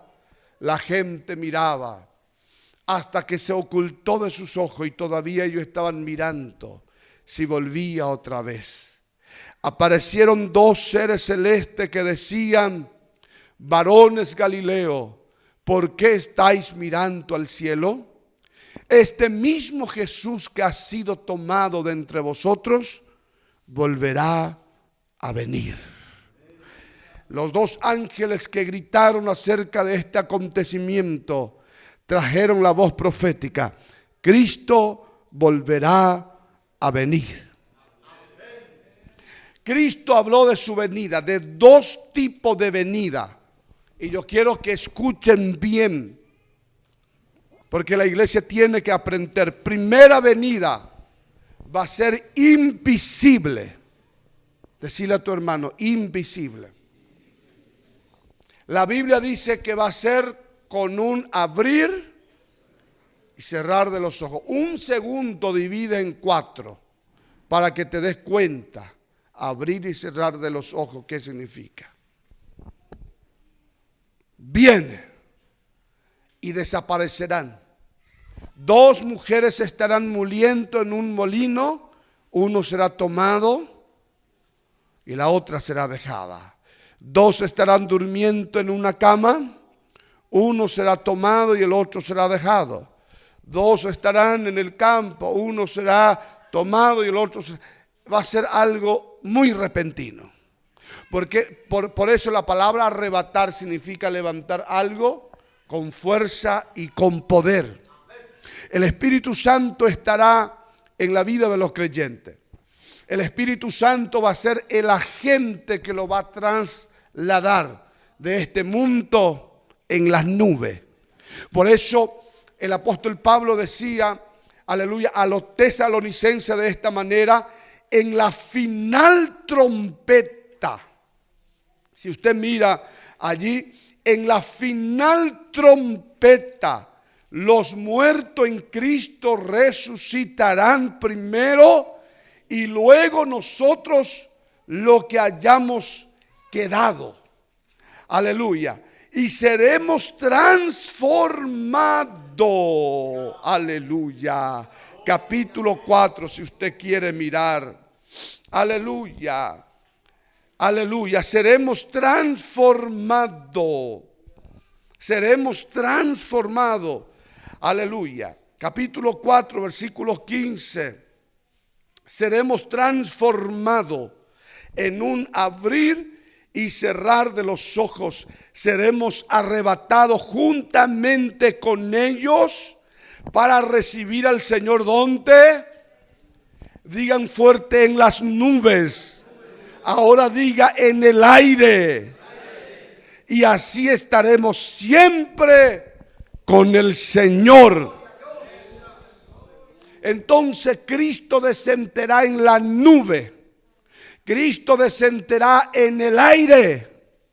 Speaker 1: la gente miraba hasta que se ocultó de sus ojos y todavía ellos estaban mirando si volvía otra vez. Aparecieron 2 seres celestes que decían: varones Galileo, ¿por qué estáis mirando al cielo? Este mismo Jesús que ha sido tomado de entre vosotros volverá a venir. Los 2 ángeles que gritaron acerca de este acontecimiento trajeron la voz profética: Cristo volverá a venir. Cristo habló de su venida, de 2 tipos de venida. Y yo quiero que escuchen bien, porque la iglesia tiene que aprender. Primera venida va a ser invisible. Decile a tu hermano, invisible. La Biblia dice que va a ser con un abrir y cerrar de los ojos. Un segundo divide en 4 para que te des cuenta. Abrir y cerrar de los ojos, ¿qué significa? Viene y desaparecerán. 2 mujeres estarán moliendo en un molino, uno será tomado y la otra será dejada. 2 estarán durmiendo en una cama, uno será tomado y el otro será dejado. 2 estarán en el campo, uno será tomado y el otro va a ser algo muy repentino. Porque por eso la palabra arrebatar significa levantar algo con fuerza y con poder. El Espíritu Santo estará en la vida de los creyentes. El Espíritu Santo va a ser el agente que lo va a trasladar de este mundo en las nubes. Por eso el apóstol Pablo decía, aleluya, a los tesalonicenses de esta manera: en la final trompeta. Si usted mira allí, en la final trompeta, los muertos en Cristo resucitarán primero y luego nosotros lo que hayamos quedado. Aleluya. Y seremos transformados. transformado. Aleluya. Capítulo 4, si usted quiere mirar. Aleluya. Aleluya. Seremos transformados. Seremos transformados. Aleluya. Capítulo 4, versículo 15. Seremos transformados en un abrir y cerrar de los ojos. Seremos arrebatados juntamente con ellos para recibir al Señor. ¿Dónde? Digan fuerte: en las nubes. Ahora diga: en el aire. Y así estaremos siempre con el Señor. Entonces Cristo descenderá en la nube. Cristo descenderá en el aire.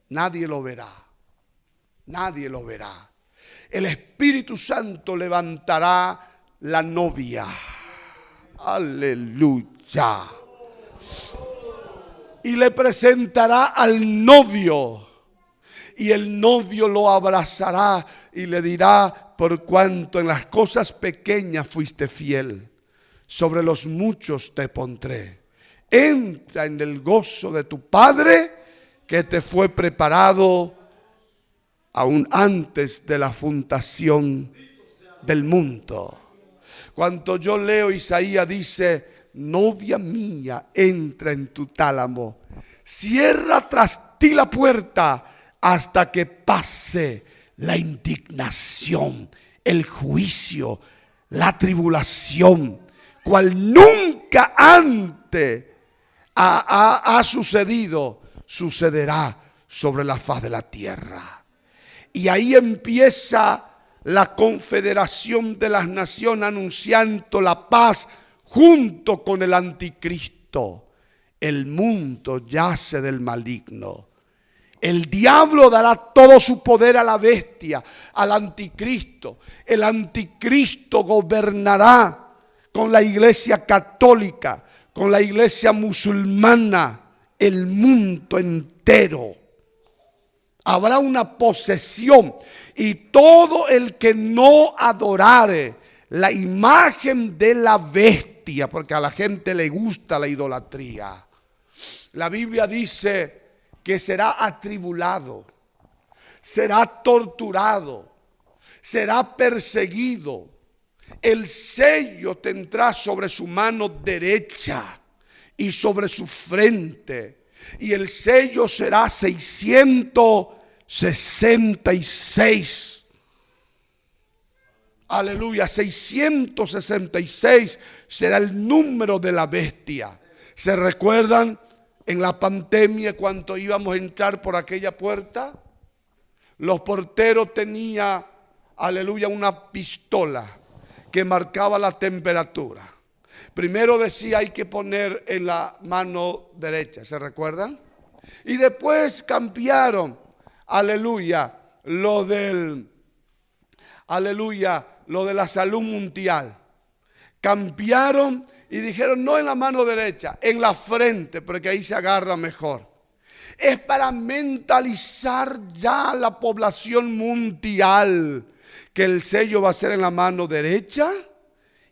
Speaker 1: Nadie lo verá. Nadie lo verá. El Espíritu Santo levantará la novia. Aleluya. Y le presentará al novio. Y el novio lo abrazará y le dirá: por cuanto en las cosas pequeñas fuiste fiel, sobre los muchos te pondré. Entra en el gozo de tu Padre, que te fue preparado aún antes de la fundación del mundo. Cuando yo leo Isaías, dice: novia mía, entra en tu tálamo, cierra tras ti la puerta hasta que pase la indignación, el juicio, la tribulación, cual nunca antes ha sucedido, sucederá sobre la faz de la tierra. Y ahí empieza la confederación de las naciones anunciando la paz junto con el anticristo. El mundo yace del maligno. El diablo dará todo su poder a la bestia, al anticristo. El anticristo gobernará con la iglesia católica, con la iglesia musulmana, el mundo entero. Habrá una posesión, y todo el que no adorare la imagen de la bestia, porque a la gente le gusta la idolatría. La Biblia dice que será atribulado, será torturado, será perseguido. El sello tendrá sobre su mano derecha y sobre su frente. Y el sello será 666. Aleluya, 666 será el número de la bestia. ¿Se recuerdan en la pandemia cuando íbamos a entrar por aquella puerta? Los porteros tenían, aleluya, una pistola que marcaba la temperatura. Primero decía: hay que poner en la mano derecha, ¿se recuerdan? Y después cambiaron, aleluya, lo de la salud mundial. Cambiaron y dijeron: no en la mano derecha, en la frente, porque ahí se agarra mejor. Es para mentalizar ya a la población mundial que el sello va a ser en la mano derecha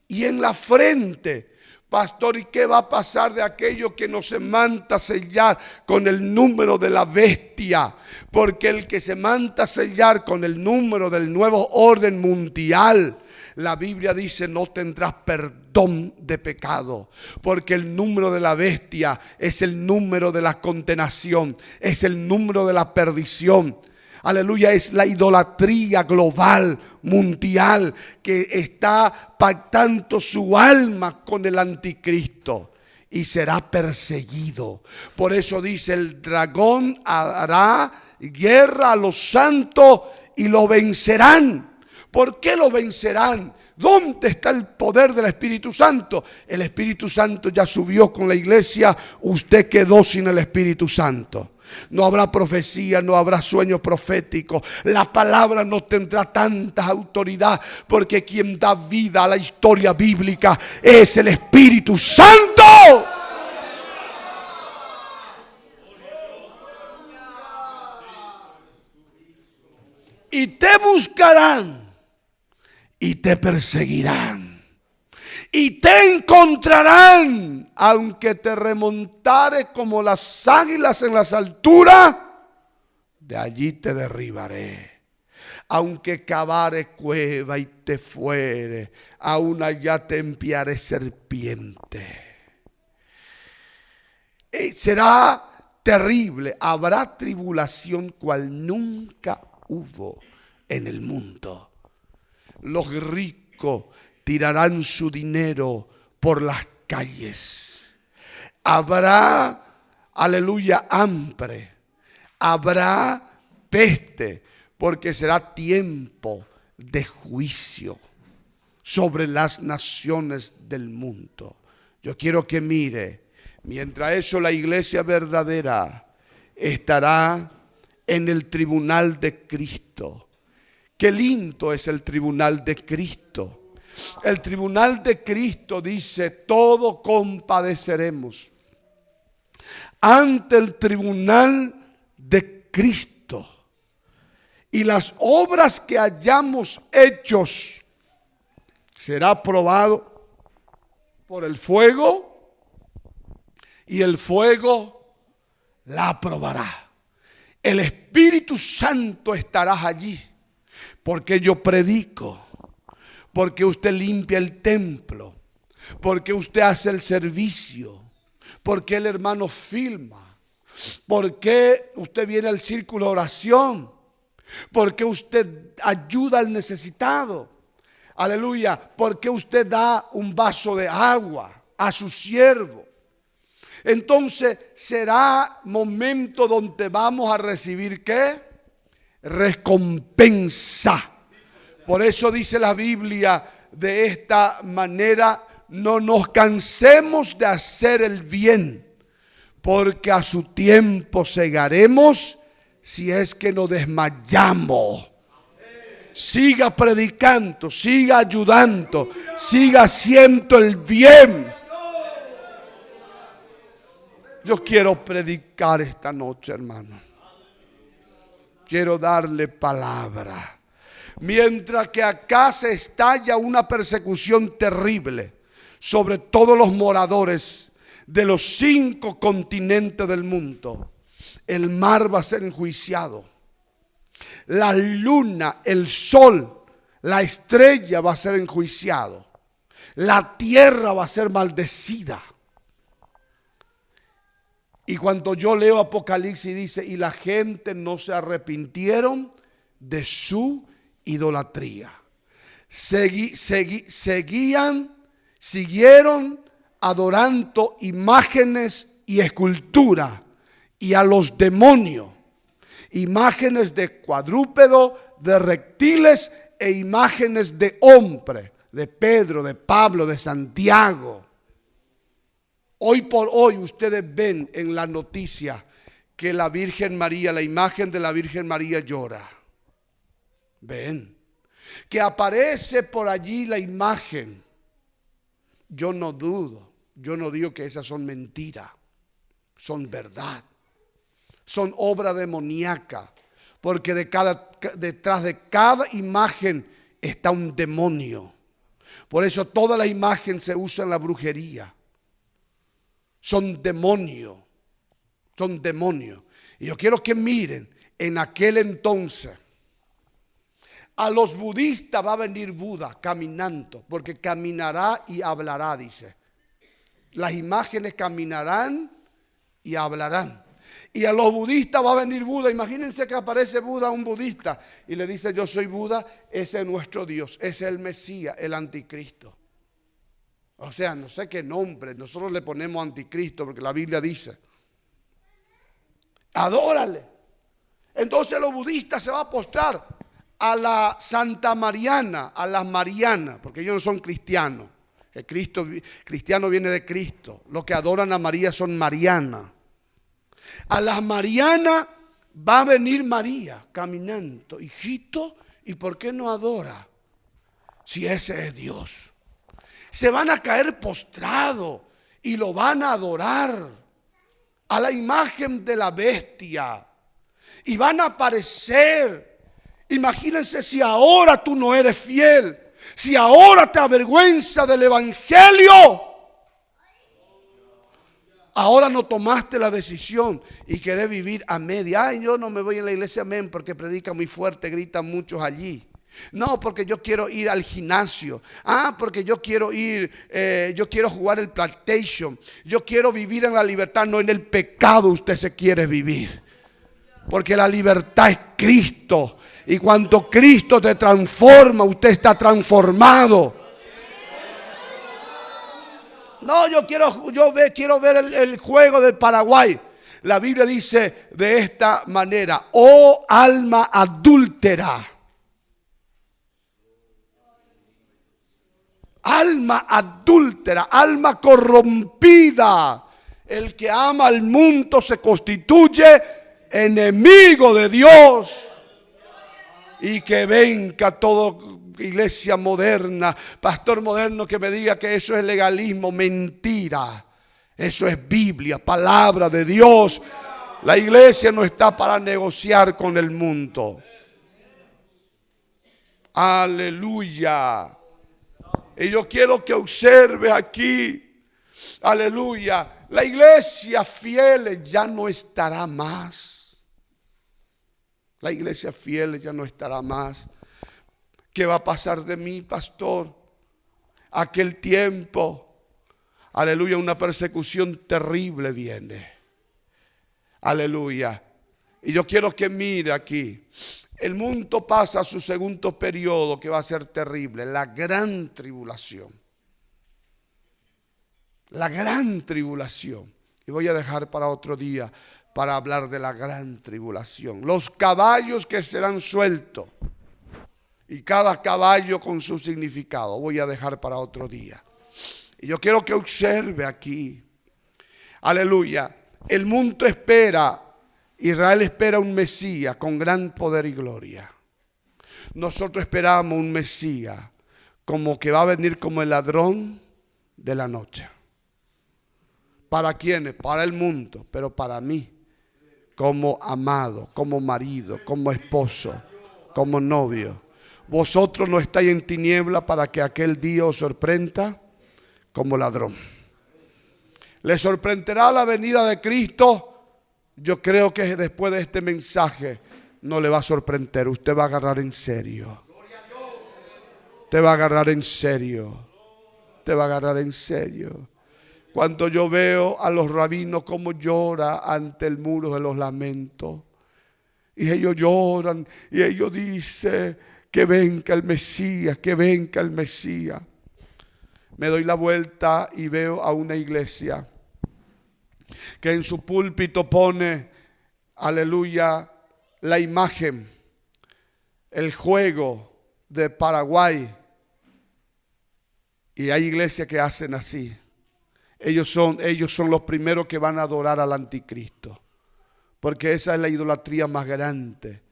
Speaker 1: y en la frente. Pastor, ¿y qué va a pasar de aquello que no se manda a sellar con el número de la bestia? Porque el que se manda a sellar con el número del nuevo orden mundial, la Biblia dice: no tendrás perdón de pecado, porque el número de la bestia es el número de la condenación, es el número de la perdición. Aleluya, es la idolatría global, mundial, que está pactando su alma con el anticristo y será perseguido. Por eso dice: el dragón hará guerra a los santos y lo vencerán. ¿Por qué lo vencerán? ¿Dónde está el poder del Espíritu Santo? El Espíritu Santo ya subió con la iglesia. Usted quedó sin el Espíritu Santo. No habrá profecía, no habrá sueño profético. La palabra no tendrá tanta autoridad, porque quien da vida a la historia bíblica es el Espíritu Santo. Y te buscarán y te perseguirán. Y te encontrarán, aunque te remontares como las águilas en las alturas, de allí te derribaré. Aunque cavares cueva y te fuere, aún allá te enviaré serpiente. Será terrible, habrá tribulación cual nunca hubo en el mundo. Los ricos tirarán su dinero por las calles. Habrá, aleluya, hambre. Habrá peste, porque será tiempo de juicio sobre las naciones del mundo. Yo quiero que mire, mientras eso la iglesia verdadera estará en el tribunal de Cristo. Qué lindo es el tribunal de Cristo. El tribunal de Cristo dice, todo compadeceremos ante el tribunal de Cristo. Y las obras que hayamos hechos será probado por el fuego, y el fuego la probará. El Espíritu Santo estará allí, porque yo predico, porque usted limpia el templo, porque usted hace el servicio, porque el hermano filma, porque usted viene al círculo de oración, porque usted ayuda al necesitado, aleluya, porque usted da un vaso de agua a su siervo. Entonces será momento donde vamos a recibir ¿qué? Recompensa. Por eso dice la Biblia de esta manera: no nos cansemos de hacer el bien, porque a su tiempo segaremos si es que nos desmayamos. Siga predicando, siga ayudando, siga haciendo el bien. Yo quiero predicar esta noche, hermano. Quiero darle palabra. Mientras que acá se estalla una persecución terrible sobre todos los moradores de los 5 continentes del mundo, el mar va a ser enjuiciado. La luna, el sol, la estrella va a ser enjuiciado. La tierra va a ser maldecida. Y cuando yo leo Apocalipsis dice, y la gente no se arrepintieron de su idolatría. Siguieron adorando imágenes y esculturas y a los demonios. Imágenes de cuadrúpedo, de reptiles e imágenes de hombre, de Pedro, de Pablo, de Santiago. Hoy por hoy ustedes ven en la noticia que la Virgen María, la imagen de la Virgen María llora. Ven, que aparece por allí la imagen. Yo no dudo, yo no digo que esas son mentiras, son verdad. Son obra demoníaca, porque detrás de cada imagen está un demonio. Por eso toda la imagen se usa en la brujería. Son demonios, son demonios. Y yo quiero que miren, en aquel entonces, a los budistas va a venir Buda caminando, porque caminará y hablará, dice. Las imágenes caminarán y hablarán. Y a los budistas va a venir Buda. Imagínense que aparece Buda, un budista, y le dice: yo soy Buda, ese es nuestro Dios, ese es el Mesías, el anticristo. O sea, no sé qué nombre, nosotros le ponemos anticristo porque la Biblia dice: adórale. Entonces los budistas se van a postrar a la Santa Mariana, a las Marianas, porque ellos no son cristianos. El cristiano viene de Cristo. Los que adoran a María son Marianas. A las Marianas va a venir María caminando. Hijito, ¿y por qué no adora? Si ese es Dios. Se van a caer postrados y lo van a adorar a la imagen de la bestia. Y van a aparecer. Imagínense si ahora tú no eres fiel. Si ahora te avergüenza del evangelio, ahora no tomaste la decisión y querés vivir a media. Ay, yo no me voy en la iglesia, amén, porque predica muy fuerte, gritan muchos allí. No, porque yo quiero ir al gimnasio. Porque yo quiero ir, yo quiero jugar el PlayStation. Yo quiero vivir en la libertad, no en el pecado usted se quiere vivir. Porque la libertad es Cristo. Y cuando Cristo te transforma, usted está transformado. No, quiero ver el juego del Paraguay. La Biblia dice de esta manera: oh alma adúltera, alma adúltera, alma corrompida, el que ama al mundo se constituye enemigo de Dios. Y que venga todo iglesia moderna, pastor moderno, que me diga que eso es legalismo. Mentira. Eso es Biblia, palabra de Dios. La iglesia no está para negociar con el mundo. Aleluya. Y yo quiero que observe aquí, aleluya, la iglesia fiel ya no estará más. La iglesia fiel ya no estará más. ¿Qué va a pasar de mí, pastor? Aquel tiempo, aleluya, una persecución terrible viene. Aleluya. Y yo quiero que mire aquí. El mundo pasa a su segundo periodo, que va a ser terrible, la gran tribulación. La gran tribulación. Y voy a dejar para otro día para hablar de la gran tribulación. Los caballos que serán sueltos. Y cada caballo con su significado. Voy a dejar para otro día. Y yo quiero que observe aquí. Aleluya. El mundo espera, Israel espera un Mesías con gran poder y gloria. Nosotros esperamos un Mesías como que va a venir como el ladrón de la noche. ¿Para quiénes? Para el mundo, pero para mí, como amado, como marido, como esposo, como novio. Vosotros no estáis en tiniebla para que aquel día os sorprenda como ladrón. ¿Le sorprenderá la venida de Cristo? Yo creo que después de este mensaje no le va a sorprender. Usted va a agarrar en serio. Te va a agarrar en serio. Te va a agarrar en serio. Cuando yo veo a los rabinos como lloran ante el muro de los lamentos. Y ellos lloran y ellos dicen que venga el Mesías, que venga el Mesías. Me doy la vuelta y veo a una iglesia que en su púlpito pone, aleluya, la imagen, el juego de Paraguay. Y hay iglesias que hacen así. Ellos son los primeros que van a adorar al anticristo. Porque esa es la idolatría más grande.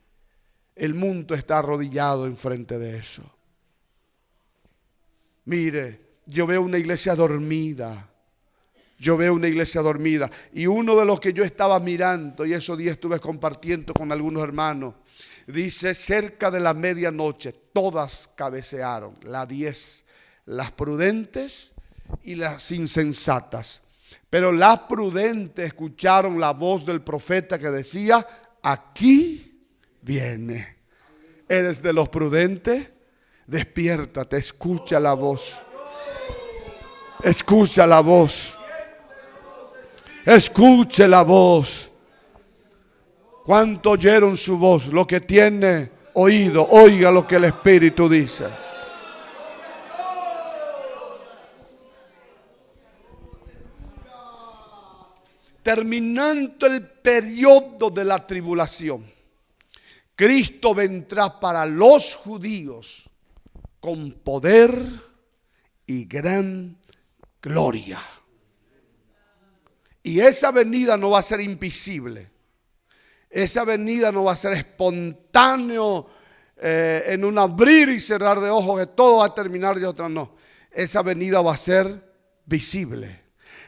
Speaker 1: El mundo está arrodillado enfrente de eso. Mire, yo veo una iglesia dormida. Yo veo una iglesia dormida. Y uno de los que yo estaba mirando, y esos días estuve compartiendo con algunos hermanos, dice: cerca de la medianoche todas cabecearon, las 10, las prudentes y las insensatas. Pero las prudentes escucharon la voz del profeta que decía: aquí viene. ¿Eres de los prudentes? Despiértate, escucha la voz. Escucha la voz. Escuche la voz. ¿Cuánto oyeron su voz? Lo que tiene oído, oiga lo que el Espíritu dice. Terminando el periodo de la tribulación, Cristo vendrá para los judíos con poder y gran gloria. Y esa venida no va a ser invisible. Esa venida no va a ser espontáneo, en un abrir y cerrar de ojos, que todo va a terminar y otra no. Esa venida va a ser visible.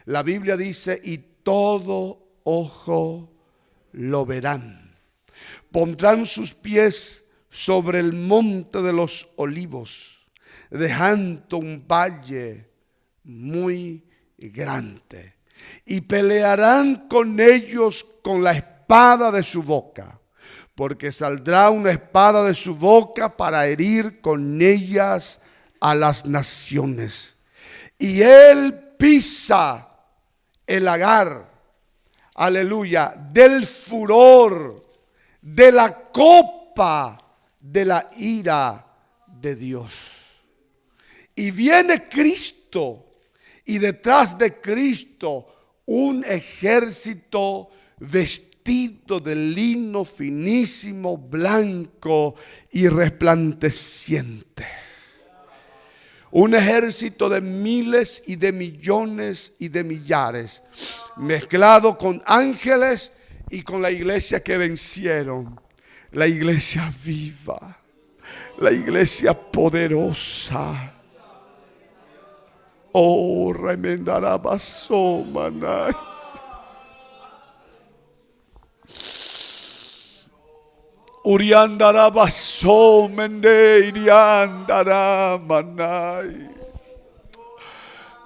Speaker 1: La Biblia dice: y todo ojo lo verán. Pondrán sus pies sobre el monte de los olivos. dejando un valle muy grande. Y pelearán con ellos con la espada de su boca, porque saldrá una espada de su boca para herir con ellas a las naciones. Y él pisa el lagar, aleluya, del furor, de la copa de la ira de Dios. Y viene Cristo, y detrás de Cristo un ejército vestido de lino finísimo, blanco y resplandeciente. Un ejército de miles y de millones y de millares, mezclado con ángeles y con la iglesia que vencieron. La iglesia viva, la iglesia poderosa. Oh, remendará baso, manay. Uriandara baso, mende, iriandara manay.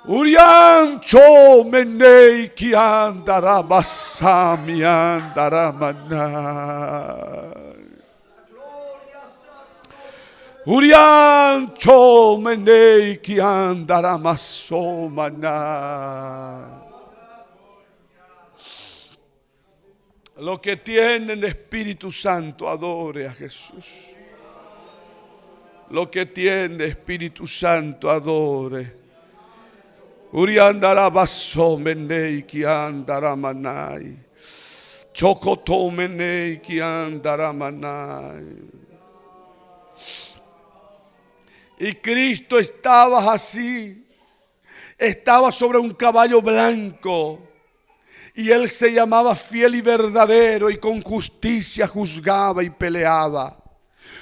Speaker 1: Uriancho, mende, kiandara basami, andara manay. Uriancho, mende, kiandara maso, manay. Los que tienen Espíritu Santo, adore a Jesús. Los que tienen Espíritu Santo, adore. Uriandara baso menei ki andara manai. Chokoto menei ki andara manai. Y Cristo estaba así. Estaba sobre un caballo blanco. Y él se llamaba fiel y verdadero, y con justicia juzgaba y peleaba.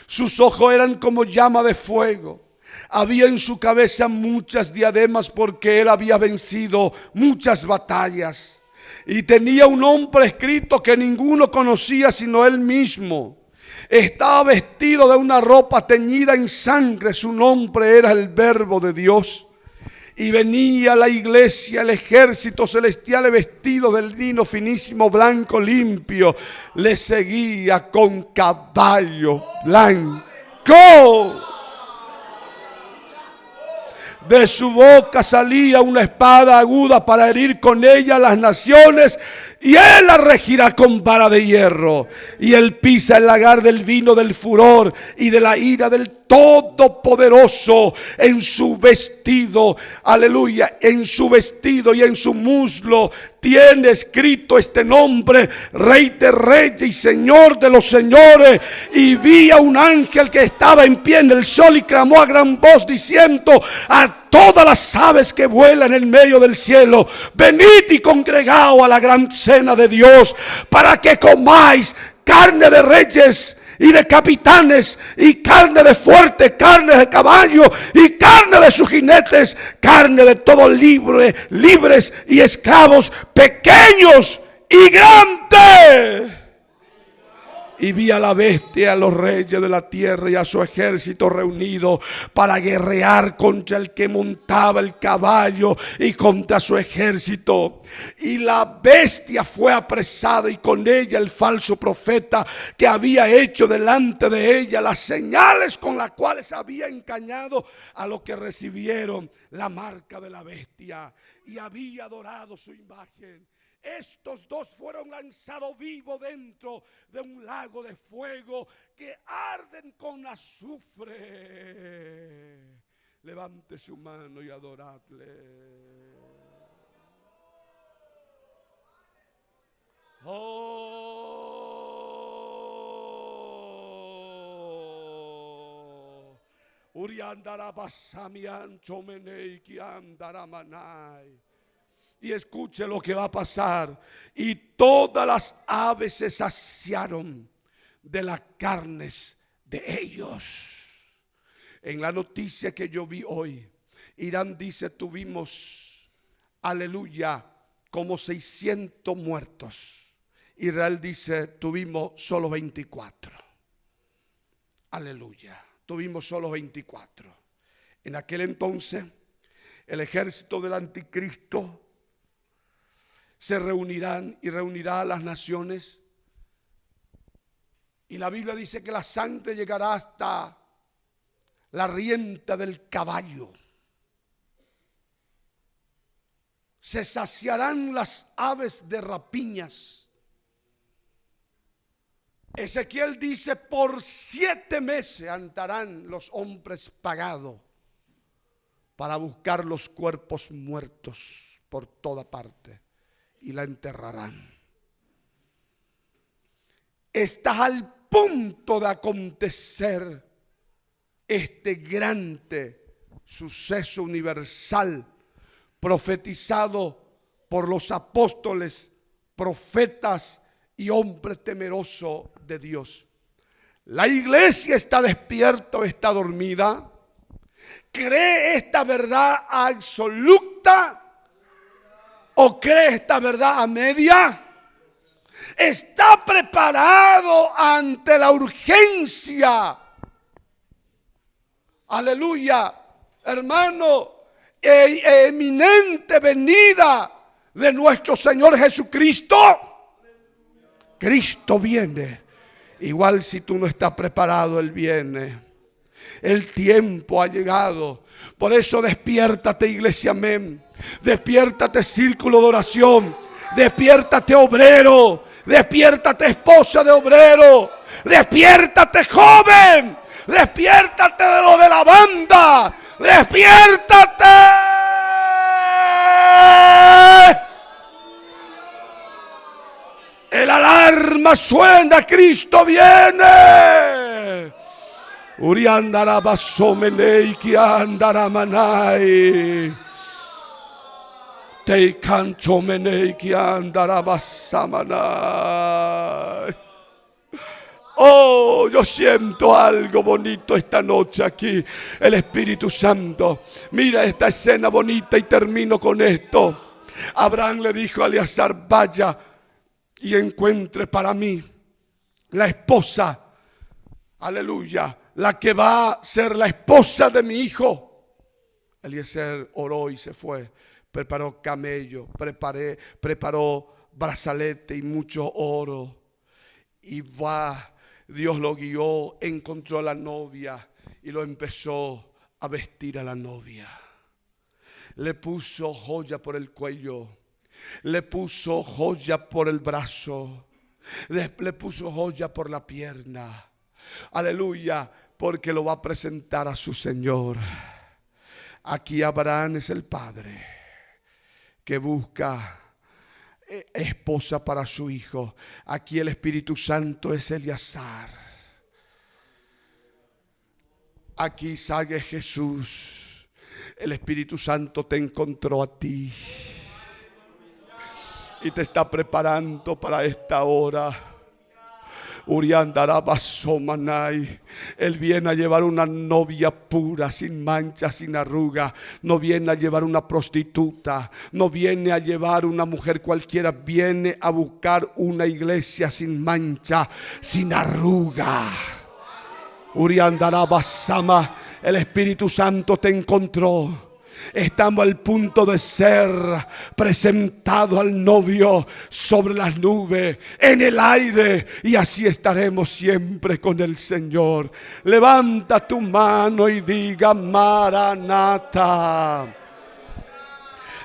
Speaker 1: Sus ojos eran como llama de fuego. Había en su cabeza muchas diademas, porque él había vencido muchas batallas. Y tenía un nombre escrito que ninguno conocía sino él mismo. Estaba vestido de una ropa teñida en sangre. Su nombre era el Verbo de Dios. Y venía la iglesia, el ejército celestial vestido del lino finísimo, blanco, limpio. Le seguía con caballo blanco. De su boca salía una espada aguda para herir con ella las naciones. Y él la regirá con vara de hierro. Y él pisa el lagar del vino del furor y de la ira del Todopoderoso. En su vestido, aleluya, en su vestido y en su muslo tiene escrito este nombre: Rey de Reyes y Señor de los Señores. Y vi a un ángel que estaba en pie en el sol y clamó a gran voz diciendo a todas las aves que vuelan en medio del cielo: venid y congregaos a la gran cena de Dios, para que comáis carne de reyes y de capitanes, y carne de fuerte, carne de caballo, y carne de sus jinetes, carne de todos libres y esclavos, pequeños y grandes. Y vi a la bestia, a los reyes de la tierra y a su ejército reunido para guerrear contra el que montaba el caballo y contra su ejército. Y la bestia fue apresada, y con ella el falso profeta que había hecho delante de ella las señales con las cuales había engañado a los que recibieron la marca de la bestia y había adorado su imagen. Estos dos fueron lanzados vivos dentro de un lago de fuego que arden con azufre. Levante su mano y adoradle. Uriandara basamian chomenei ki andara manai. Y escuche lo que va a pasar. Y todas las aves se saciaron de las carnes de ellos. En la noticia que yo vi hoy, Irán dice: tuvimos, aleluya, como 600 muertos. Israel dice: tuvimos solo 24. Aleluya, tuvimos solo 24. En aquel entonces, el ejército del anticristo se reunirán y reunirá a las naciones. Y la Biblia dice que la sangre llegará hasta la rienda del caballo. Se saciarán las aves de rapiñas. Ezequiel dice: por 7 meses andarán los hombres pagados para buscar los cuerpos muertos por toda parte y la enterrarán. Está al punto de acontecer este grande suceso universal profetizado por los apóstoles, profetas y hombres temerosos de Dios. La iglesia está despierta o está dormida. ¿Cree esta verdad absoluta o cree esta verdad a media? ¿Está preparado ante la urgencia? Aleluya, hermano, eminente venida de nuestro Señor Jesucristo. Cristo viene. Igual si tú no estás preparado, Él viene. El tiempo ha llegado. Por eso despiértate, iglesia, amén. Despiértate, círculo de oración. Despiértate, obrero. Despiértate, esposa de obrero. Despiértate, joven. Despiértate de lo de la banda. Despiértate. El alarma suena, Cristo viene. Uriandara basomenei ki andara manai. Te canto menei ki andara basamanai. Oh, yo siento algo bonito esta noche aquí. El Espíritu Santo. Mira esta escena bonita y termino con esto. Abraham le dijo a Eliezer: vaya y encuentre para mí la esposa, aleluya, la que va a ser la esposa de mi hijo. Eliezer oró y se fue. Preparó camello, preparó brazalete y mucho oro. Y Dios lo guió, encontró a la novia y lo empezó a vestir a la novia. Le puso joya por el cuello. Le puso joya por el brazo. Le puso joya por la pierna. Aleluya, porque lo va a presentar a su Señor. Aquí Abraham es el padre que busca esposa para su hijo. Aquí el Espíritu Santo es Eliezer. Aquí sale Jesús. El Espíritu Santo te encontró a ti y te está preparando para esta hora. Él viene a llevar una novia pura, sin mancha, sin arruga. No viene a llevar una prostituta. No viene a llevar una mujer cualquiera. Viene a buscar una iglesia sin mancha, sin arruga. El Espíritu Santo te encontró. Estamos al punto de ser presentados al novio sobre las nubes, en el aire, y así estaremos siempre con el Señor. Levanta tu mano y diga: Maranata.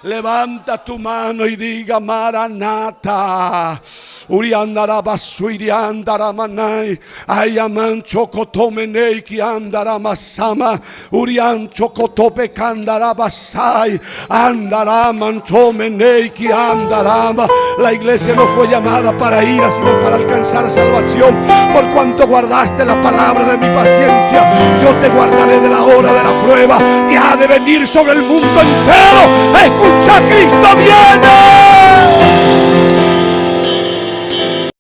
Speaker 1: Levanta tu mano y diga: Maranata. Uriandara basuiriandara manai. Ayaman chocotomenei ki andara masama. Urian chocotope candara basai. Andara mantomenei ki andarama. La iglesia no fue llamada para ira, sino para alcanzar salvación. Por cuanto guardaste la palabra de mi paciencia, yo te guardaré de la hora de la prueba que ha de venir sobre el mundo entero. Escucha, Cristo viene.